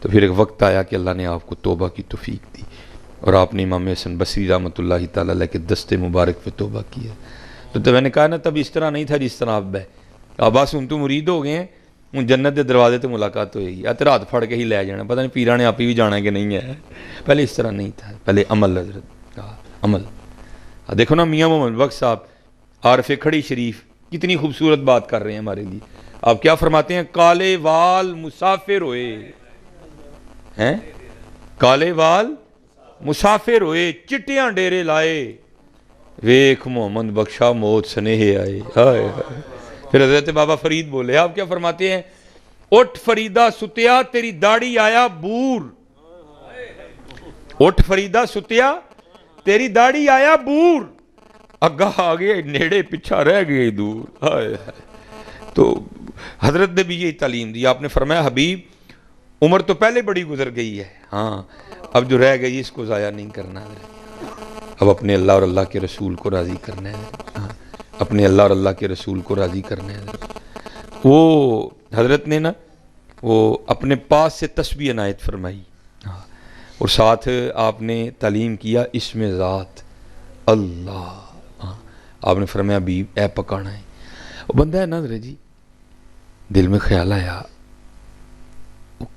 Speaker 1: تو پھر ایک وقت آیا کہ اللہ نے آپ کو توبہ کی توفیق دی، اور آپ نے امام حسن بصری رحمۃ اللہ تعالیٰ علیہ کے دستے مبارک پہ توبہ کیا۔ تو میں نے کہا نا تب اس طرح نہیں تھا جس طرح اب ہے، اب بس ہوں تو مرید ہو گئے ہیں، ہوں جنت دے دروازے تے ملاقات ہوئے گی، اتر ہاتھ پھڑ کے ہی لے جانا، پتہ نہیں پیرا نے آپ ہی بھی جانا ہے کہ نہیں ہے۔ پہلے اس طرح نہیں تھا، پہلے عمل حضرت، عمل۔ دیکھو نا میاں محمد بخش صاحب عارف کھڑی شریف کتنی خوبصورت بات کر رہے ہیں ہمارے لیے۔ آپ کیا فرماتے ہیں؟ کالے وال مسافر ہوئے ہیں، کالے وال مسافر ہوئے، چٹیاں ڈیرے لائے، ویکھ محمد بخشا موت سنیہ آئے۔ ہائے ہائے۔ پھر حضرت بابا فرید بولے، آپ کیا فرماتے ہیں؟ اٹھ فریدہ ستیا تیری داڑھی آیا بور، اٹھ فریدہ ستیا تیری داڑھی آیا بور، اگا آگے نیڑے پیچھا رہ گئے دور۔ ہائے ہائے۔ تو حضرت نے بھی یہی تعلیم دی، آپ نے فرمایا حبیب عمر تو پہلے بڑی گزر گئی ہے، ہاں اب جو رہ گئی اس کو ضائع نہیں کرنا ہے، اب اپنے اللہ اور اللہ کے رسول کو راضی کرنا ہے، اپنے اللہ اور اللہ کے رسول کو راضی کرنا ہے۔ وہ حضرت نے نا وہ اپنے پاس سے تسبیح عنایت فرمائی، اور ساتھ آپ نے تعلیم کیا اسم ذات اللہ۔ آپ نے فرمایا حبیب اے پکانا ہے، وہ بندہ ہے نا حضرت جی، دل میں خیال آیا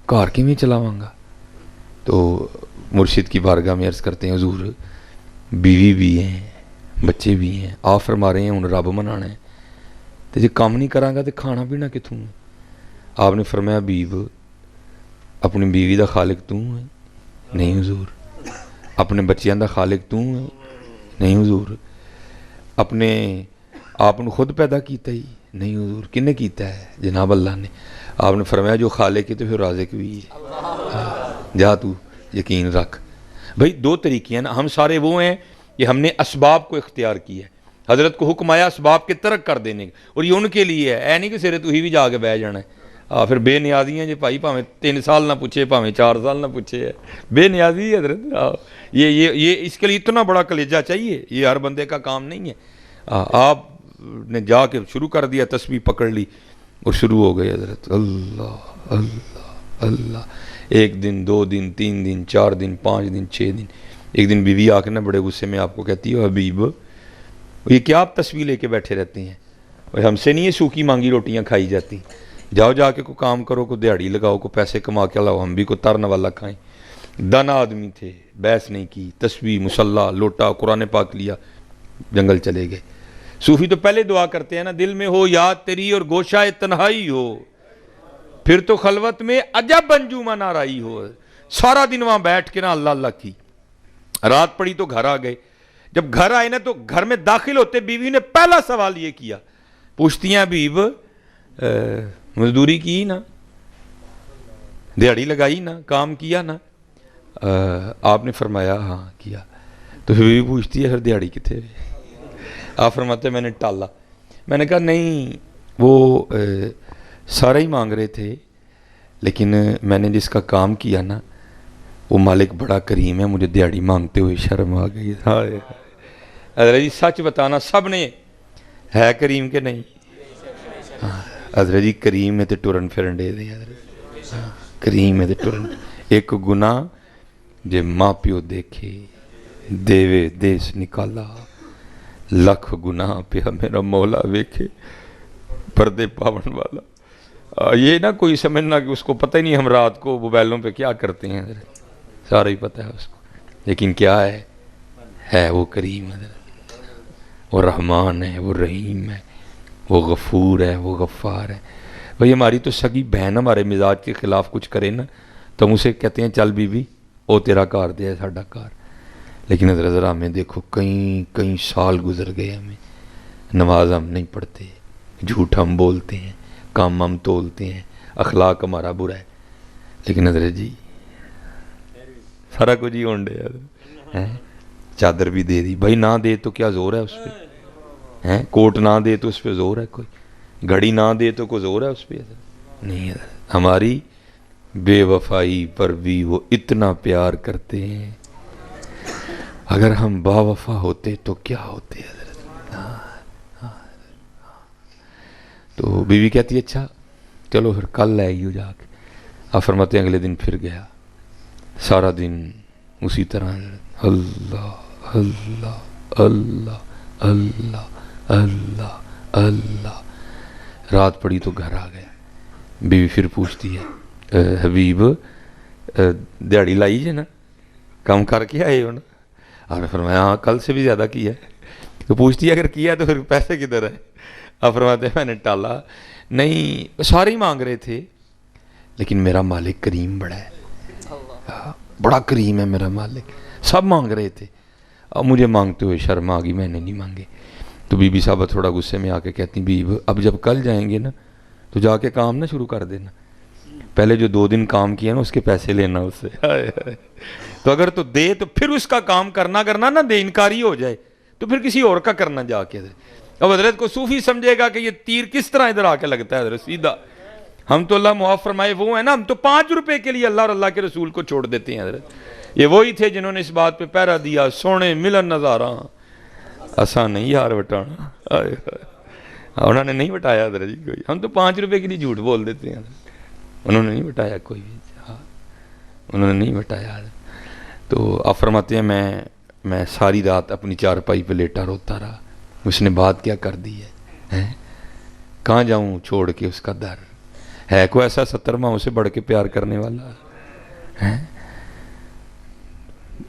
Speaker 1: کار کیویں چلاواں گا، تو مرشد کی بارگاہ میں عرض کرتے ہیں حضور بیوی بھی ہیں بچے بھی ہیں، آپ فرما رہے ہیں ہوں رب منانا ہے، تو جی کام نہیں کراں گا تو کھانا پینا کتوں؟ آپ نے فرمایا حبیب اپنی بیوی دا خالق تو ہے نہیں حضور، اپنے بچیاں دا خالق تو ہے؟ نہیں حضور۔ اپنے آپ نے خود پیدا کیتا ہی؟ نہیں حضور۔ کنے کیتا ہے؟ جناب اللہ نے۔ آپ نے فرمایا جو خالق ہے تو پھر رازق بھی ہے، جا تو یقین رکھ۔ بھئی دو طریقے ہیں نا، ہم سارے وہ ہیں کہ ہم نے اسباب کو اختیار کیا ہے، حضرت کو حکم آیا اسباب کے ترک کر دینے کا، اور یہ ان کے لیے ہے، اے نہیں کہ سرے تو ہی بھی جا کے بہ جانا ہے۔ پھر بے نیازی ہیں جی بھائی، پاویں 3 سال نہ پوچھے، پاویں 4 سال نہ پوچھے، ہے بے نیازی ہے حضرت۔ یہ اس کے لیے اتنا بڑا کلیجہ چاہیے، یہ ہر بندے کا کام نہیں ہے۔ آپ نے جا کے شروع کر دیا، تسبیح پکڑ لی اور شروع ہو گئے حضرت، اللہ اللہ اللہ۔ 1 دن 2 دن 3 دن 4 دن 5 دن 6 دن۔ ایک دن بیوی آ کے نا بڑے غصے میں آپ کو کہتی ہے حبیب یہ کیا آپ تسبیح لے کے بیٹھے رہتے ہیں؟ اور ہم سے نہیں یہ سوکھی مانگی روٹیاں کھائی جاتی، جاؤ جا کے کو کام کرو، کو دیہڑی لگاؤ، کو پیسے کما کے لاؤ، ہم بھی کو ترن والا کھائیں۔ دانا آدمی تھے، بحث نہیں کی، تسبیح مصلی لوٹا قرآن پاک لیا، جنگل چلے گئے۔ صوفی تو پہلے دعا کرتے ہیں نا، دل میں ہو یاد تیری اور گوشہ تنہائی ہو، پھر تو خلوت میں عجب انجمن آرائی ہو۔ سارا دن وہاں بیٹھ کے نا اللہ اللہ کی، رات پڑی تو گھر آ گئے۔ جب گھر آئے نا تو گھر میں داخل ہوتے بیوی نے پہلا سوال یہ کیا، پوچھتی ہیں حبیب مزدوری کی نا، دیہڑی لگائی نا، کام کیا نا؟ آپ نے فرمایا ہاں کیا۔ تو بیوی پوچھتی ہے پھر دیہڑی کتنے؟ آپ فرماتے میں نے ٹالا۔ میں نے کہا نہیں، وہ سارا ہی مانگ رہے تھے، لیکن میں نے جس کا کام کیا نا وہ مالک بڑا کریم ہے، مجھے دیہڑی مانگتے ہوئے شرم آ گئی۔ حضرت جی سچ بتانا، سب نے ہے کریم کہ نہیں؟ حضرت جی کریم ہے تو ٹرن پھرن دے دے، حضرت کریم ہے تو ٹرن۔ ایک گناہ جے ماں پیو دیکھے دیوے دیس نکالا، لکھ گناہ پہ میرا مولا ویکھے پردے پاون والا۔ یہ نہ کوئی سمجھنا کہ اس کو پتہ ہی نہیں ہم رات کو موبائلوں پہ کیا کرتے ہیں، حضرت سارا ہی پتہ ہے اس کو، لیکن کیا ہے وہ کریم حضرت، وہ رحمان ہے، وہ رحیم ہے، وہ غفور ہے، وہ غفار ہے۔ بھئی ہماری تو سگی بہن ہمارے مزاج کے خلاف کچھ کرے نا تو ہم اسے کہتے ہیں چل بی بی او تیرا کار دے ساڈا کار۔ لیکن حضرت ذرا ہمیں دیکھو کئی سال گزر گئے، ہمیں نماز ہم نہیں پڑھتے، جھوٹ ہم بولتے ہیں، کام ہم تولتے ہیں، اخلاق ہمارا برا ہے، لیکن حضرت جی سارا کچھ ہی ہونڈے ہے۔ چادر بھی دے دی، بھائی نہ دے تو کیا زور ہے اس پہ؟ کوٹ نہ دے تو اس پہ زور ہے کوئی؟ گھڑی نہ دے تو کوئی زور ہے اس پہ؟ نہیں حضرت، ہماری بے وفائی پر بھی وہ اتنا پیار کرتے ہیں، اگر ہم با وفا ہوتے تو کیا ہوتے حضرت۔ تو بیوی کہتی ہے اچھا چلو پھر کل لے آئیو جا کے۔ آپ فرماتے ہیں اگلے دن پھر گیا، سارا دن اسی طرح حضرت اللہ اللہ اللہ اللہ اللہ اللہ۔ رات پڑی تو گھر آ گیا، بیوی پھر پوچھتی ہے حبیب دیہڑی لائی جے نا، کام کر کے آئے ہو نا؟ آپ نے فرمایا ہاں کل سے بھی زیادہ کیا ہے۔ تو پوچھتی ہے اگر کیا تو پھر پیسے کدھر ہے؟ آپ فرماتے ہیں میں نے ٹالا، نہیں سارے ہی مانگ رہے تھے، لیکن میرا مالک کریم بڑا ہے، بڑا کریم ہے میرا مالک، سب مانگ رہے تھے، اب مجھے مانگتے ہوئے شرم آ گئی، میں نے نہیں مانگے۔ تو بی بی صاحبہ تھوڑا غصے میں آ کے کہتی بیب اب جب کل جائیں گے نا تو جا کے کام نہ شروع کر دینا، پہلے جو 2 دن کام کیا نا اس کے پیسے لینا اس سے۔ تو اگر تو دے تو پھر اس کا کام کرنا نہ دے، انکاری ہو جائے تو پھر کسی اور کا کرنا جا کے۔ اب حضرت کو صوفی سمجھے گا کہ یہ تیر کس طرح ادھر آ کے لگتا ہے حضرت سیدھا۔ ہم تو اللہ معاف فرمائے وہ ہیں نا، ہم تو 5 روپے کے لیے اللہ اور اللہ کے رسول کو چھوڑ دیتے ہیں حضرت۔ یہ وہی تھے جنہوں نے اس بات پہ پہرا دیا، سونے ملن نظارہ آسان نہیں یار وٹانا، انہوں نے نہیں وٹایا حضرت جی کوئی، ہم تو 5 روپے کے لیے جھوٹ بول دیتے ہیں، انہوں نے نہیں وٹایا کوئی بھی، انہوں نے نہیں وٹایا۔ تو آپ فرماتے ہیں میں ساری رات اپنی چارپائی پہ لیٹا روتا رہا، اس نے بات کیا کر دی ہے، کہاں جاؤں چھوڑ کے اس کا در، ہے کوئی ایسا 70 ماہ اسے بڑھ کے پیار کرنے والا ہے؟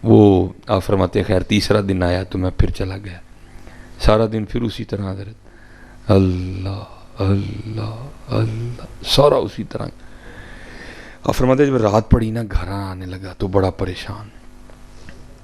Speaker 1: وہ آپ فرماتے ہیں خیر تیسرا دن آیا تو میں پھر چلا گیا، سارا دن پھر اسی طرح حضرت اللہ اللہ اللہ، سارا اسی طرح۔ آپ فرماتے ہیں جب رات پڑی نا گھر آنے لگا تو بڑا پریشان،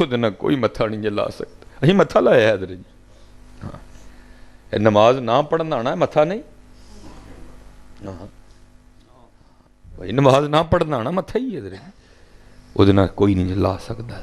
Speaker 1: ਉਹਦੇ ਨਾਲ ਕੋਈ ਮੱਥਾ ਨਹੀਂ ਲਾ ਸਕਦਾ। ਅਸੀਂ ਮੱਥਾ ਲਾਇਆ ਹੈ ਜੀ, ਹਾਂ ਇਹ ਨਮਾਜ਼ ਨਾ ਪੜਨ ਆਣਾ ਮੱਥਾ ਨਹੀਂ, ਹਾਂ ਭਾਈ ਨਮਾਜ਼ ਨਾ ਪੜਨ ਆਣਾ ਮੱਥਾ ਹੀ ਹੈ ਜੀ, ਉਹਦੇ ਨਾਲ ਕੋਈ ਨਹੀਂ ਲਾ ਸਕਦਾ।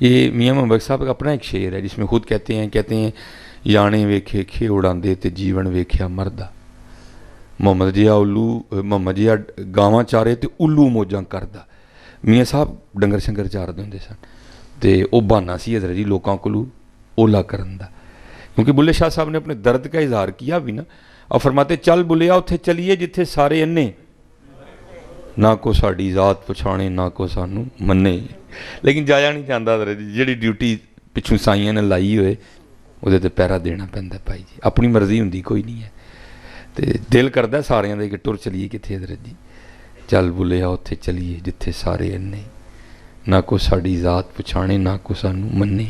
Speaker 1: یہ میاں محمد صاحب کا اپنا ایک شعر ہے جس میں خود کہتے ہیں یانے ویکھے کھے اڑاندے تے جیون ویکھیا مردہ، محمد جیا گاواں چارے تے الو موجاں کردا۔ میاں صاحب ڈنگر شنگر چاردے ہوندے سن تے او بہانا سی حضرت جی لوکاں کولوں اولا کرن دا، کیونکہ بلے شاہ صاحب نے اپنے درد کا اظہار کیا بھی نا، اور فرماتے چل بلیا اتھے چلیے جتھے سارے انے، نہ کو ساڈی ذات پچھانے نہ کو سانوں منے، لیکن جایا نہیں جاندا حضرت جی، جہی ڈیوٹی پچھوں سائیاں نے لائی ہوئے وہ تے پیرا دینا پیندا بھائی جی، اپنی مرضی ہوندی کوئی نہیں ہے، تے دل کردا ساریاں دے کہ ٹر چلیے کتھے حضرت جی، چل بلیا اتھے چلیے جتھے سارے انے، نہ کو ساڈی ذات پچھانے نہ کو سانوں منے،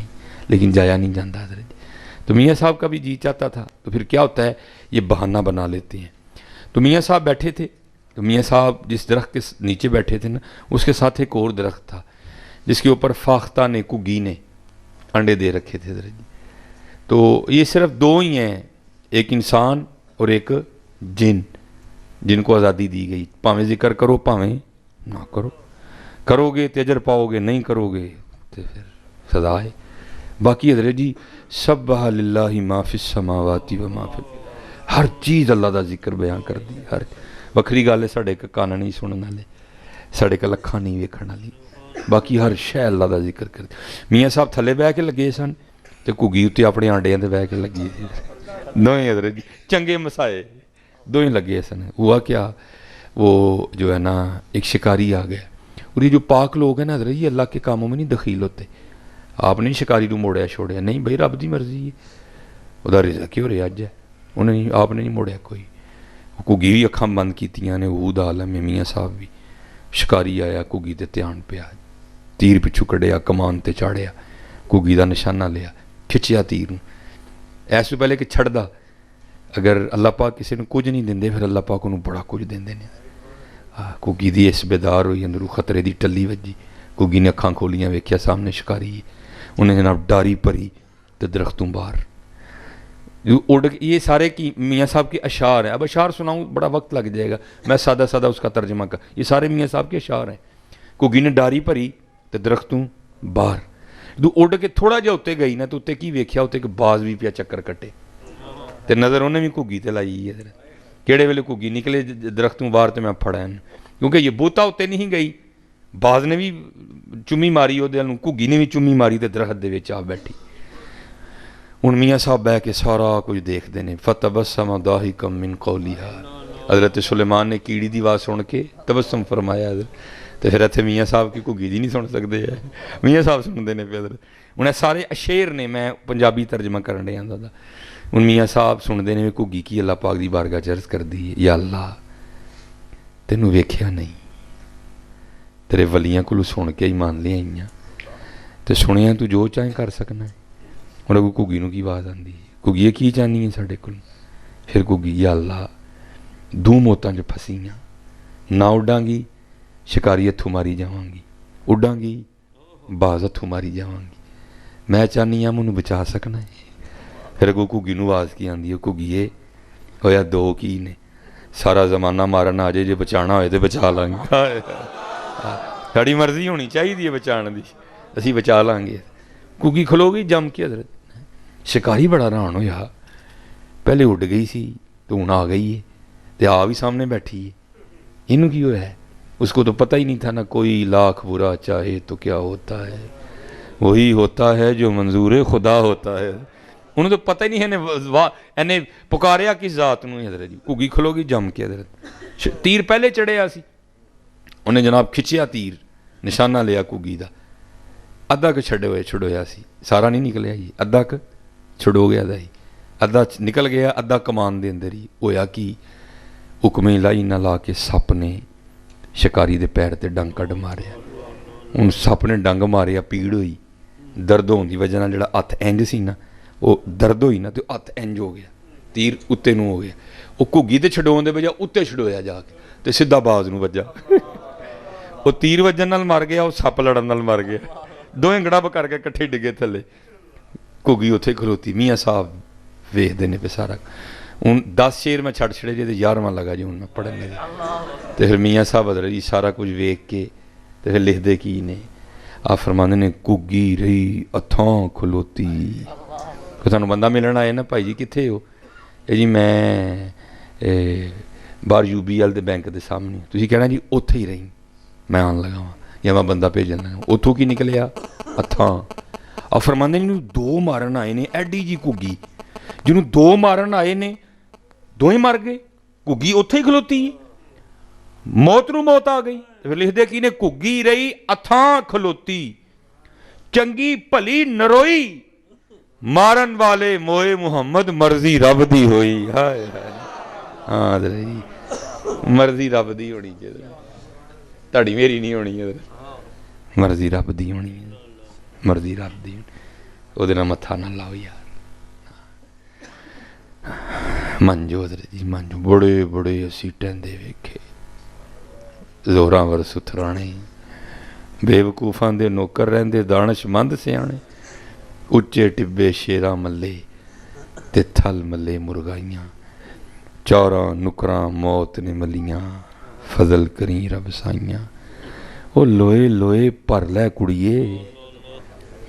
Speaker 1: لیکن جایا نہیں جاندا حضرت جی۔ تو میاں صاحب کا بھی جی چاہتا تھا، تو پھر کیا ہوتا ہے یہ بہانہ بنا لیتے ہیں۔ تو میاں صاحب بیٹھے تھے، تو میاں صاحب جس درخت کے نیچے بیٹھے تھے نا اس کے ساتھ ایک اور درخت تھا جس کے اوپر فاختہ نے کگی نے انڈے دے رکھے تھے حضرت جی۔ تو یہ صرف دو ہی ہیں، ایک انسان اور ایک جن، جن کو آزادی دی گئی، پاویں ذکر کرو پاویں نہ کرو، کرو گے تو اجر پاؤ گے، نہیں کرو گے تو پھر سزا ہے۔ باقی حضرت جی سبح للہ ما فی السماوات و ما فی ہر چیز اللہ دا ذکر بیان کر دی، ہر وکری گل ہے ساڈے کان نہیں سنن والے، ساڈے اکھاں نہیں ویکھن والی، باقی ہر شے اللہ دا ذکر کر دی۔ میاں صاحب تھلے بہ کے لگے سن تے کگی اتنے اپنے آنڈیاں تے بہ کے لگی سی، دوئیں حضرت جی چنگے مسائے دوئیں لگے سن۔ ہوا کیا، وہ جو ہے نا ایک شکاری آ گیا، اور یہ جو پاک لوگ ہیں نا حضرت جی اللہ کے کاموں میں نہیں دخیل ہوتے، آپ نے شکاری کو موڑیا چھوڑیا، نہیں بھائی رب دی مرضی ہے، وہ رزق ہی ہو رہا اج ہے، انہیں آپ نے نہیں موڑیا کوئی۔ کگی بھی اکھاں بند کیتیاں نے، وہود عالم ہے، میاں صاحب بھی، شکاری آیا کگی تے دھیان پیا، تیر پچھو کڈیا، کمان تے چاڑیا، کگی دا نشانہ لیا، کھچیا تیر، ایسے پہلے کہ چھڑدا، اگر اللہ پاک کسی نے کچھ نہیں دیندے پھر اللہ پاک انہوں بڑا کچھ دیندے نے۔ کگی دی اس بیدار ہوئی، اندروں خطرے دی ٹلی وجی، کگی نے اکھاں کھولیاں ویکھیا سامنے شکاری، انہیں جناب ڈاری پری تے درختوں باہر اڑ۔ یہ سارے کی میاں صاحب کے اشعار ہیں، اب اشعار سناؤں بڑا وقت لگ جائے گا، میں سادہ سادہ اس کا ترجمہ کر، یہ سارے میاں صاحب کے اشعار ہیں۔ کگی نے ڈاری پری تے درختوں باہر، تو اڑ کے تھوڑا جہا اتنے گئی نا تو اتنے کی ویکھیا اتنے کہ باز بھی پیا چکر کٹے، تے نظر انہیں بھی کگی تے لائی ہے، کیڑے ویلے کگی نکلے درختوں باہر تے میں پھڑا، کیونکہ یہ بوتا اتنے نہیں گئی، باز نے بھی چمی ماری وہ کگی نے بھی چمی ماری تے درخت دے وچ آ بیٹھی۔ ہن میاں صاحب بہ کے سارا کچھ دیکھتے ہیں، فتبسم ضاحکا من قولھا، حضرت سلیمان نے کیڑی دی آواز سن کے تبسم فرمایا، تو پھر اتنے میاں صاحب کی کگی دی نہیں سن سکتے ہیں، میاں صاحب سنتے ہیں پہ حضرت، انہیں سارے اشعر نے، میں پنجابی ترجمہ کرن ڈیا دا، ہن میاں صاحب سنتے ہیں کگی کی اللہ پاک دی بارگاہ چرز کر دی، یا اللہ تینوں ویکھیا نہیں، تیرے ولیاں کولوں سن کے ایمان لے آئیاں تے سنیا تو جو چاہیں کر سکنا ہے۔ اور اگو کگی نو کی آواز آندی ہے، کگی کی چاہنی ہے ساڈے کول، پھر کگی یا اللہ دو موتاں جو پھسیاں، نہ اڈاں گی شکاری ہتھوں ماری جاواں گی، اڈاں گی باز ہتھوں ماری جاواں گی، میں چاہنی ہاں مینوں بچا سکنا ہے۔ پھر اگو کگی نو آواز کی آندی ہے، کگیے ہویا دو کی نے، سارا زمانہ مارن آ جائے جے بچانا ہوئے تو بچا لیں گے، ساڑی مرضی ہونی چاہیے بچان دی، اسی بچا لیں گے۔ کگی کھلو گئی جم کے حضرت، شکاری بڑا حیران ہویا، پہلے اڈ گئی سی تو ہن آ گئی ہے، تے آ بھی سامنے بیٹھی ہے، انہوں کی ہوا ہے، اس کو تو پتہ ہی نہیں تھا نا کوئی لاکھ برا چاہے تو کیا ہوتا ہے، وہی ہوتا ہے جو منظور خدا ہوتا ہے، انہوں تو پتہ ہی نہیں ہے پکاریا کس ذات نو حضرت جی۔ کگی کھلو گئی جم کے حضرت، تیر پہلے چڑھیا سی، انہیں جناب کھچیا تیر، نشانہ لیا کگی دا، ادھا کہ چھڑویا سی، سارا نہیں نکلیا جی، ادھا کہ چھڑو گیا دا ہی، ادھا نکل گیا، ادھا کمان دے اندر ہی ہویا کی حکم الہی نہ لا کے سپ نے شکاری دے پیر تے ڈنگ کڈ ماریا، ان سپ نے ڈنگ ماریا، پیڑ ہوئی، درد ہون دی وجہ نال جڑا ہتھ انج سی نا وہ درد ہوئی نا تو ہتھ انج ہو گیا، تیر اتنے نو ہو گیا، وہ کگی تے چھڈون دے بجا اتنے چھڈویا جا کے تے سیدھا باز نو وجا، وہ تیر وجن نال مر گیا، وہ سپ لڑن نال مر گیا، دوئیں گڑب کر کے کٹھے ڈگے تھلے، کگی اتنے کھلوتی، میاں صاحب ویکھدے نے پہ سارا، ہوں 10 شعر میں چھڑ چھڑے جی تو 11واں لگا جی ہوں میں پڑھن لگا، تو پھر میاں صاحب حضرت جی سارا کچھ ویکھ کے تو پھر لکھ دے کی نے، آپ فرماندے نے گگی رہی اتھاں کھلوتی. کہ سانوں بندہ ملن آئے نا بھائی جی کتنے ہو؟ جی میں باہر UBL دے بینک دے سامنے. تسی کہنا جی اوتھے ہی رہی میں آن لگا ہاں یا میں بندہ بھیجن لگا. اتھوں کی نکلیا اتھاں. آپ فرماندے نے دو مارن آئے نے ایڈی جی گگی جنہوں دو مارن آئے نے دو ہی مر گئے. گگی اوتھے ہی کھلوتی موت نو موت آ گئی. پھر لکھ دے کی نے گگی رہی اتھاں کھلوتی چنگی بھلی نروئی مارن والے موئے محمد مرضی رب دی ہوئی. ہائے ہائے ہاں جی مرضی رب دی ہونی چاہیے تہاڈی میری نہیں ہونی ہے. مرضی رب دی ہونی ہے مرضی رب دی. او دے نال متھا نہ لاؤ یار. منجو حضرت جی منجو بڑے بڑے اسی ٹہندے ویکھے زوراں ور ستھرانے بے وقوفاں دے نوکر رہندے دانش مند سیانے اچے ٹبے شیراں ملے تے تھل ملے مرغائیاں چوراں نکراں موت نے ملیاں فضل کریں رب سائیاں. او لوئے لوئے پر لے کڑیے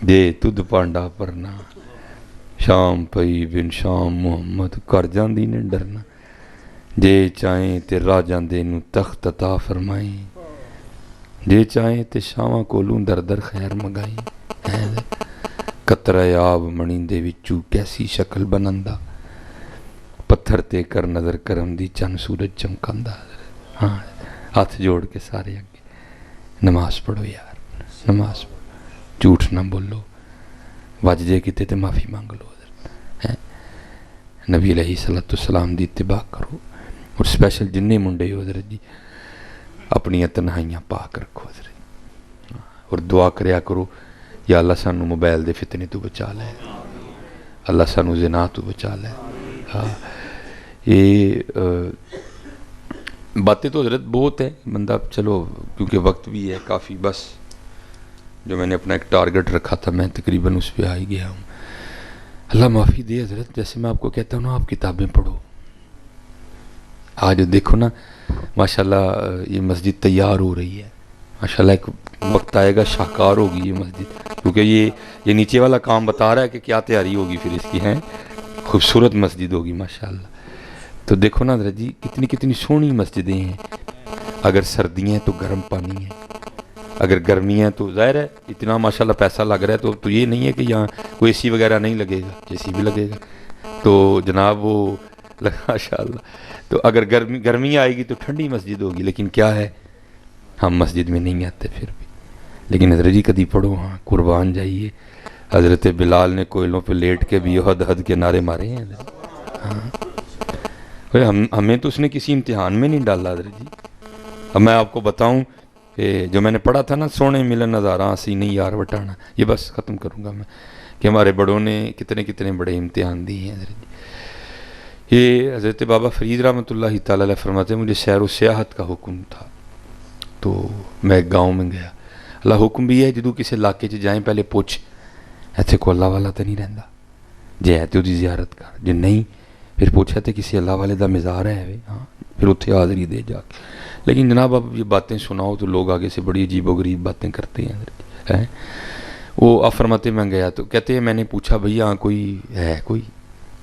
Speaker 1: دے تد پانڈا پرنا شام پئی بن شام محمد کر جاندی نے ڈرنا جے چاہیں تے راہ جاندے نو تخت عطا فرمائیں جے چاہیں تے شاواں کولوں در در خیر مگائیں. قطرہ آب منیندے وچوں کیسی شکل بنندا پتھر تے کر نظر کرم دی چند سورج چمکاندا. ہاں ہاتھ جوڑ کے سارے اگے نماز پڑھو یار نماز پڑھو جھوٹ نہ بولو وج جے کتے تے معافی مانگ لو. نبی علیہ السلام دی اتباع کرو اور سپیشل جننے منڈے ہو حضرت جی اپنی تنہائیاں پاک رکھو حضرت اور دعا کریا کرو یا اللہ سانو موبائل دے فتنے تو بچا لے اللہ سانو زنا تو بچا لے. ہاں یہ باتیں تو حضرت بہت ہے بندہ چلو کیونکہ وقت بھی ہے کافی بس جو میں نے اپنا ایک ٹارگٹ رکھا تھا میں تقریباً اس پہ آ ہی گیا ہوں. اللہ معافی دے حضرت. جیسے میں آپ کو کہتا ہوں نا آپ کتابیں پڑھو. آج دیکھو نا ماشاءاللہ یہ مسجد تیار ہو رہی ہے ماشاءاللہ. ایک وقت آئے گا شاہکار ہوگی یہ مسجد کیونکہ یہ نیچے والا کام بتا رہا ہے کہ کیا تیاری ہوگی پھر اس کی ہیں خوبصورت مسجد ہوگی ماشاءاللہ. تو دیکھو نا حضرت جی کتنی کتنی سونی مسجدیں ہیں. اگر سردیاں ہیں تو گرم پانی ہے اگر گرمیاں تو ظاہر ہے اتنا ماشاءاللہ پیسہ لگ رہا ہے تو یہ نہیں ہے کہ یہاں کوئی AC وغیرہ نہیں لگے گا AC بھی لگے گا تو جناب وہ ماشاءاللہ. تو اگر گرمی آئے گی تو ٹھنڈی مسجد ہوگی لیکن کیا ہے ہم مسجد میں نہیں آتے پھر بھی. لیکن حضرت جی کدی پڑھو ہاں قربان جائیے. حضرت بلال نے کوئلوں پہ لیٹ کے بھی حد حد کے نعرے مارے ہیں. ہاں ہمیں تو اس نے کسی امتحان میں نہیں ڈالا حضرت جی. اب میں آپ کو بتاؤں کہ جو میں نے پڑھا تھا نا سونے ملن نظاراں سی نہیں یار وٹانا یہ بس ختم کروں گا میں کہ ہمارے بڑوں نے کتنے کتنے بڑے امتحان دیے ہیں حضرت جی. یہ حضرت بابا فرید رحمۃ اللہ تعالیٰ علیہ فرماتے ہیں مجھے سیر و سیاحت کا حکم تھا تو میں ایک گاؤں میں گیا. اللہ حکم بھی ہے جدوں کسی علاقے جائیں پہلے پوچھ ایتھے کو اللہ والا تو نہیں رہندا جے ہے تو دی زیارت کر جے نہیں پھر پوچھا تے کسی اللہ والے دا مزار ہے ہاں پھر اتھے حاضری دے جا کے. لیکن جناب اب یہ باتیں سناؤ تو لوگ آگے سے بڑی عجیب و غریب باتیں کرتے ہیں. وہ آپ فرماتے میں گیا تو کہتے ہیں میں نے پوچھا بھیا کوئی ہے کوئی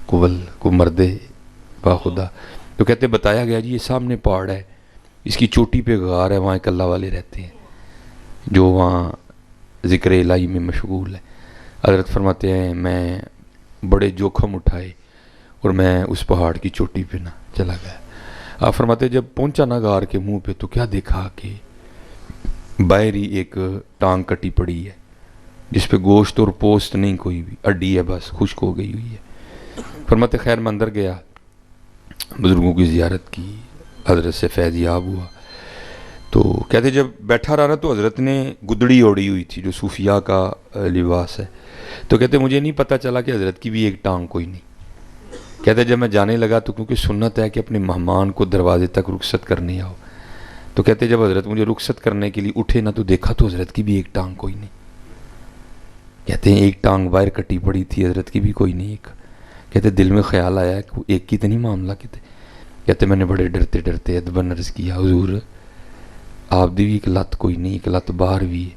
Speaker 1: قبل کو مردے با خدا تو کہتے بتایا گیا جی یہ سامنے پہاڑ ہے اس کی چوٹی پہ غار ہے وہاں ایک اللہ والے رہتے ہیں جو وہاں ذکر الہی میں مشغول ہے. حضرت فرماتے ہیں میں بڑے جوخم اٹھائے اور میں اس پہاڑ کی چوٹی پہ نہ چلا گیا. آپ فرماتے جب پہنچا نا غار کے منہ پہ تو کیا دیکھا کہ باہر ہی ایک ٹانگ کٹی پڑی ہے جس پہ گوشت اور پوست نہیں کوئی بھی ہڈی ہے بس خشک ہو گئی ہوئی ہے. فرماتے خیر میں اندر گیا بزرگوں کی زیارت کی حضرت سے فیض یاب ہوا تو کہتے جب بیٹھا رہا تو حضرت نے گدڑی اوڑی ہوئی تھی جو صوفیاء کا لباس ہے تو کہتے مجھے نہیں پتہ چلا کہ حضرت کی بھی ایک ٹانگ کوئی نہیں. کہتے جب میں جانے لگا تو کیونکہ سنت ہے کہ اپنے مہمان کو دروازے تک رخصت کرنے آؤ تو کہتے جب حضرت مجھے رخصت کرنے کے لیے اٹھے نہ تو دیکھا تو حضرت کی بھی ایک ٹانگ کوئی نہیں. کہتے ہیں ایک ٹانگ باہر کٹی پڑی تھی حضرت کی بھی کوئی نہیں. ایک کہتے دل میں خیال آیا کہ ایک کی تو نہیں معاملہ کہتے میں نے بڑے ڈرتے ڈرتے ادبن عرض کیا حضور آپ دی بھی ایک لت کوئی نہیں ایک لت باہر بھی ہے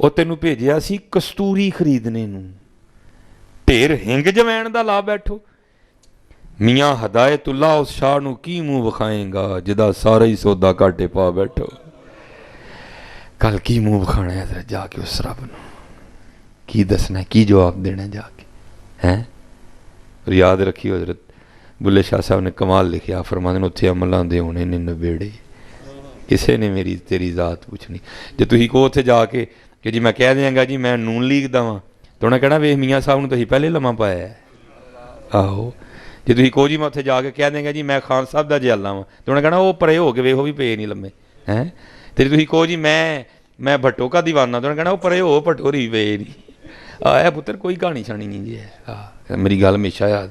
Speaker 1: ਉਹ ਤੈਨੂੰ ਭੇਜਿਆ ਸੀ ਕਸਤੂਰੀ ਖਰੀਦਣੇ ਨੂੰ, ਢੇਰ ਹਿੰਗ ਜਵੈਣ ਦਾ ਲਾ ਬੈਠੋ। ਮੀਆਂ ਹਦਾਇਤੁੱਲਾ ਉਸ ਸ਼ਾਹ ਨੂੰ ਕੀ ਮੂੰਹ ਵਿਖਾਏਗਾ ਜਿਹਦਾ ਸਾਰਾ ਹੀ ਸੌਦਾ ਘਾਟੇ ਪਾ ਬੈਠੋ। ਕੱਲ ਕੀ ਮੂੰਹ ਵਿਖਾਣਾ ਹੈ ਜਾ ਕੇ ਉਸ ਰੱਬ ਨੂੰ, ਕੀ ਦੱਸਣਾ, ਕੀ ਜਵਾਬ ਦੇਣਾ ਜਾ ਕੇ ਹੈ। ਔਰ ਯਾਦ ਰੱਖਿਓ ਹਜ਼ਰਤ ਬੁੱਲੇ ਸ਼ਾਹ ਸਾਹਿਬ ਨੇ ਕਮਾਲ ਲਿਖਿਆ, ਫਰਮਾਉਂਦੇ ਨੇ ਉੱਥੇ ਅਮਲਾਂ ਦੇ ਹੋਣੇ ਨੇ ਨਵੇੜੇ, ਕਿਸੇ ਨੇ ਮੇਰੀ ਤੇਰੀ ਜ਼ਾਤ ਪੁੱਛਣੀ। ਜੇ ਤੁਸੀਂ ਕਹੋ ਉੱਥੇ ਜਾ ਕੇ ਕਿ ਜੀ ਮੈਂ ਕਹਿ ਦਿਆਂਗਾ ਜੀ ਮੈਂ ਨੂਨ ਲੀਗ ਦਾ ਵਾਂ, ਤਾਂ ਉਹਨੇ ਕਹਿਣਾ ਵੇਖ ਮੀਆਂ ਸਾਹਿਬ ਨੂੰ ਤੁਸੀਂ ਪਹਿਲੇ ਲੰਮਾ ਪਾਇਆ ਹੈ। ਆਹੋ ਜੇ ਤੁਸੀਂ ਕਹੋ ਜੀ ਮੈਂ ਉੱਥੇ ਜਾ ਕੇ ਕਹਿ ਦਿਆਂਗਾ ਜੀ ਮੈਂ ਖਾਨ ਸਾਹਿਬ ਦਾ ਜਲਾਲਾ ਵਾਂ, ਤਾਂ ਉਹਨੇ ਕਹਿਣਾ ਉਹ ਪਰੇ ਹੋ ਕੇ ਵੇਖੋ ਵੀ ਪਏ ਨਹੀਂ ਲੰਮੇ ਹੈ। ਤੇ ਤੁਸੀਂ ਕਹੋ ਜੀ ਮੈਂ ਭੱਟੋ ਕਾ ਦੀਵਾਨਾ, ਤਾਂ ਉਹਨੇ ਕਹਿਣਾ ਉਹ ਪਰੇ ਹੋ ਭੱਟੋ ਰੀ ਪਏ ਨਹੀਂ। ਆਇਆ ਪੁੱਤਰ ਕੋਈ ਕਹਾਣੀ ਛਾਣੀ ਨਹੀਂ ਜੀ ਹੈ। ਮੇਰੀ ਗੱਲ ਹਮੇਸ਼ਾ ਯਾਦ।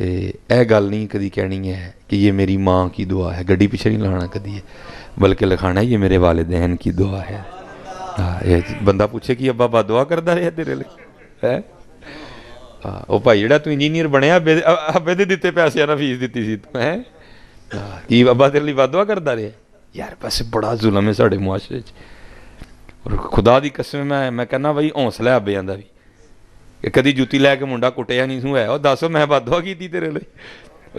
Speaker 1: ਇਹ ਗੱਲ ਨਹੀਂ ਕਦੀ ਕਹਿਣੀ ਹੈ کہ یہ میری ماں کی دعا ہے, گڈی پیچھے نہیں لکھانا کدی ہے, بلکہ لکھانا ہے یہ میرے والدین کی دعا ہے. بندہ پوچھے کہ ابا بد دعا کرتا رہا تیرے لیے, وہ بھائی جڑا تو انجینئر بنیا ابے دے دیتے پیسے نہ فیس دیتی سی تو ہے کہ ابا تیرے لیے بد دعا کرتا رہا یار. بس بڑا ظلم ہے ساڈے معاشرے چ, اور خدا دی قسم میں کہنا بھائی حوصلہ ہے ابیاں دا بھی کہ کدی جُتی لے کے منڈا کٹیا نہیں سو ہے, وہ دس میں بد دعا کیتی تیرے لیے.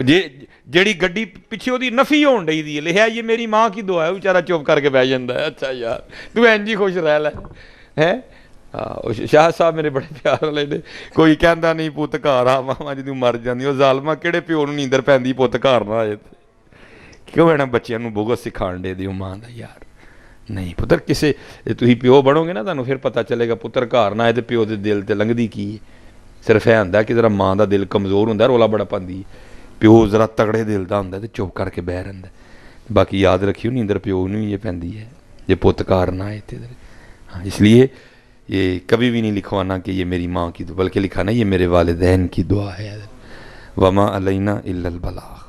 Speaker 1: جیڑی گڈی پیچھے وہ نفی ہون ڈئی دی لکھیا یہ میری ماں کی دعا ہے, وہ بیچارہ چپ کر کے بہ جاندا ہے. اچھا یار تو انج ہی خوش رہ لے ہے. شاہ صاحب میرے بڑے پیار والے نے, کوئی کہندا نہیں پت گھر آ ماما جدوں مر جاندی, وہ ظالما کہڑے پیو نوں نیندر پیندی پت گھر نہ آئے, کیوں اینا بچیاں نوں بغض سکھان دے دیو ماں دا. یار نہیں پتر, کسے تسی پیو بنو گے نا تانوں پھر پتہ چلے گا پتر گھر نہ آئے تے پیو دے دل تے لنگدی کی ہے. صرف یہ ہوندا کہ ذرا ماں دا دل کمزور ہوندا, رولا بڑا پاندی ہے, پیو ذرا تگڑے دل دا ہوندا تے چپ کر کے بہ رہندا. باقی یاد رکھیو نیندر پیو نوں ہی پیندی ہے جے پت گھر نہ آئے تے. ہاں اس لیے یہ کبھی بھی نہیں لکھوانا کہ یہ میری ماں کی دعا, بلکہ لکھانا یہ میرے والدین کی دعا ہے. وما علینا الا البلاغ.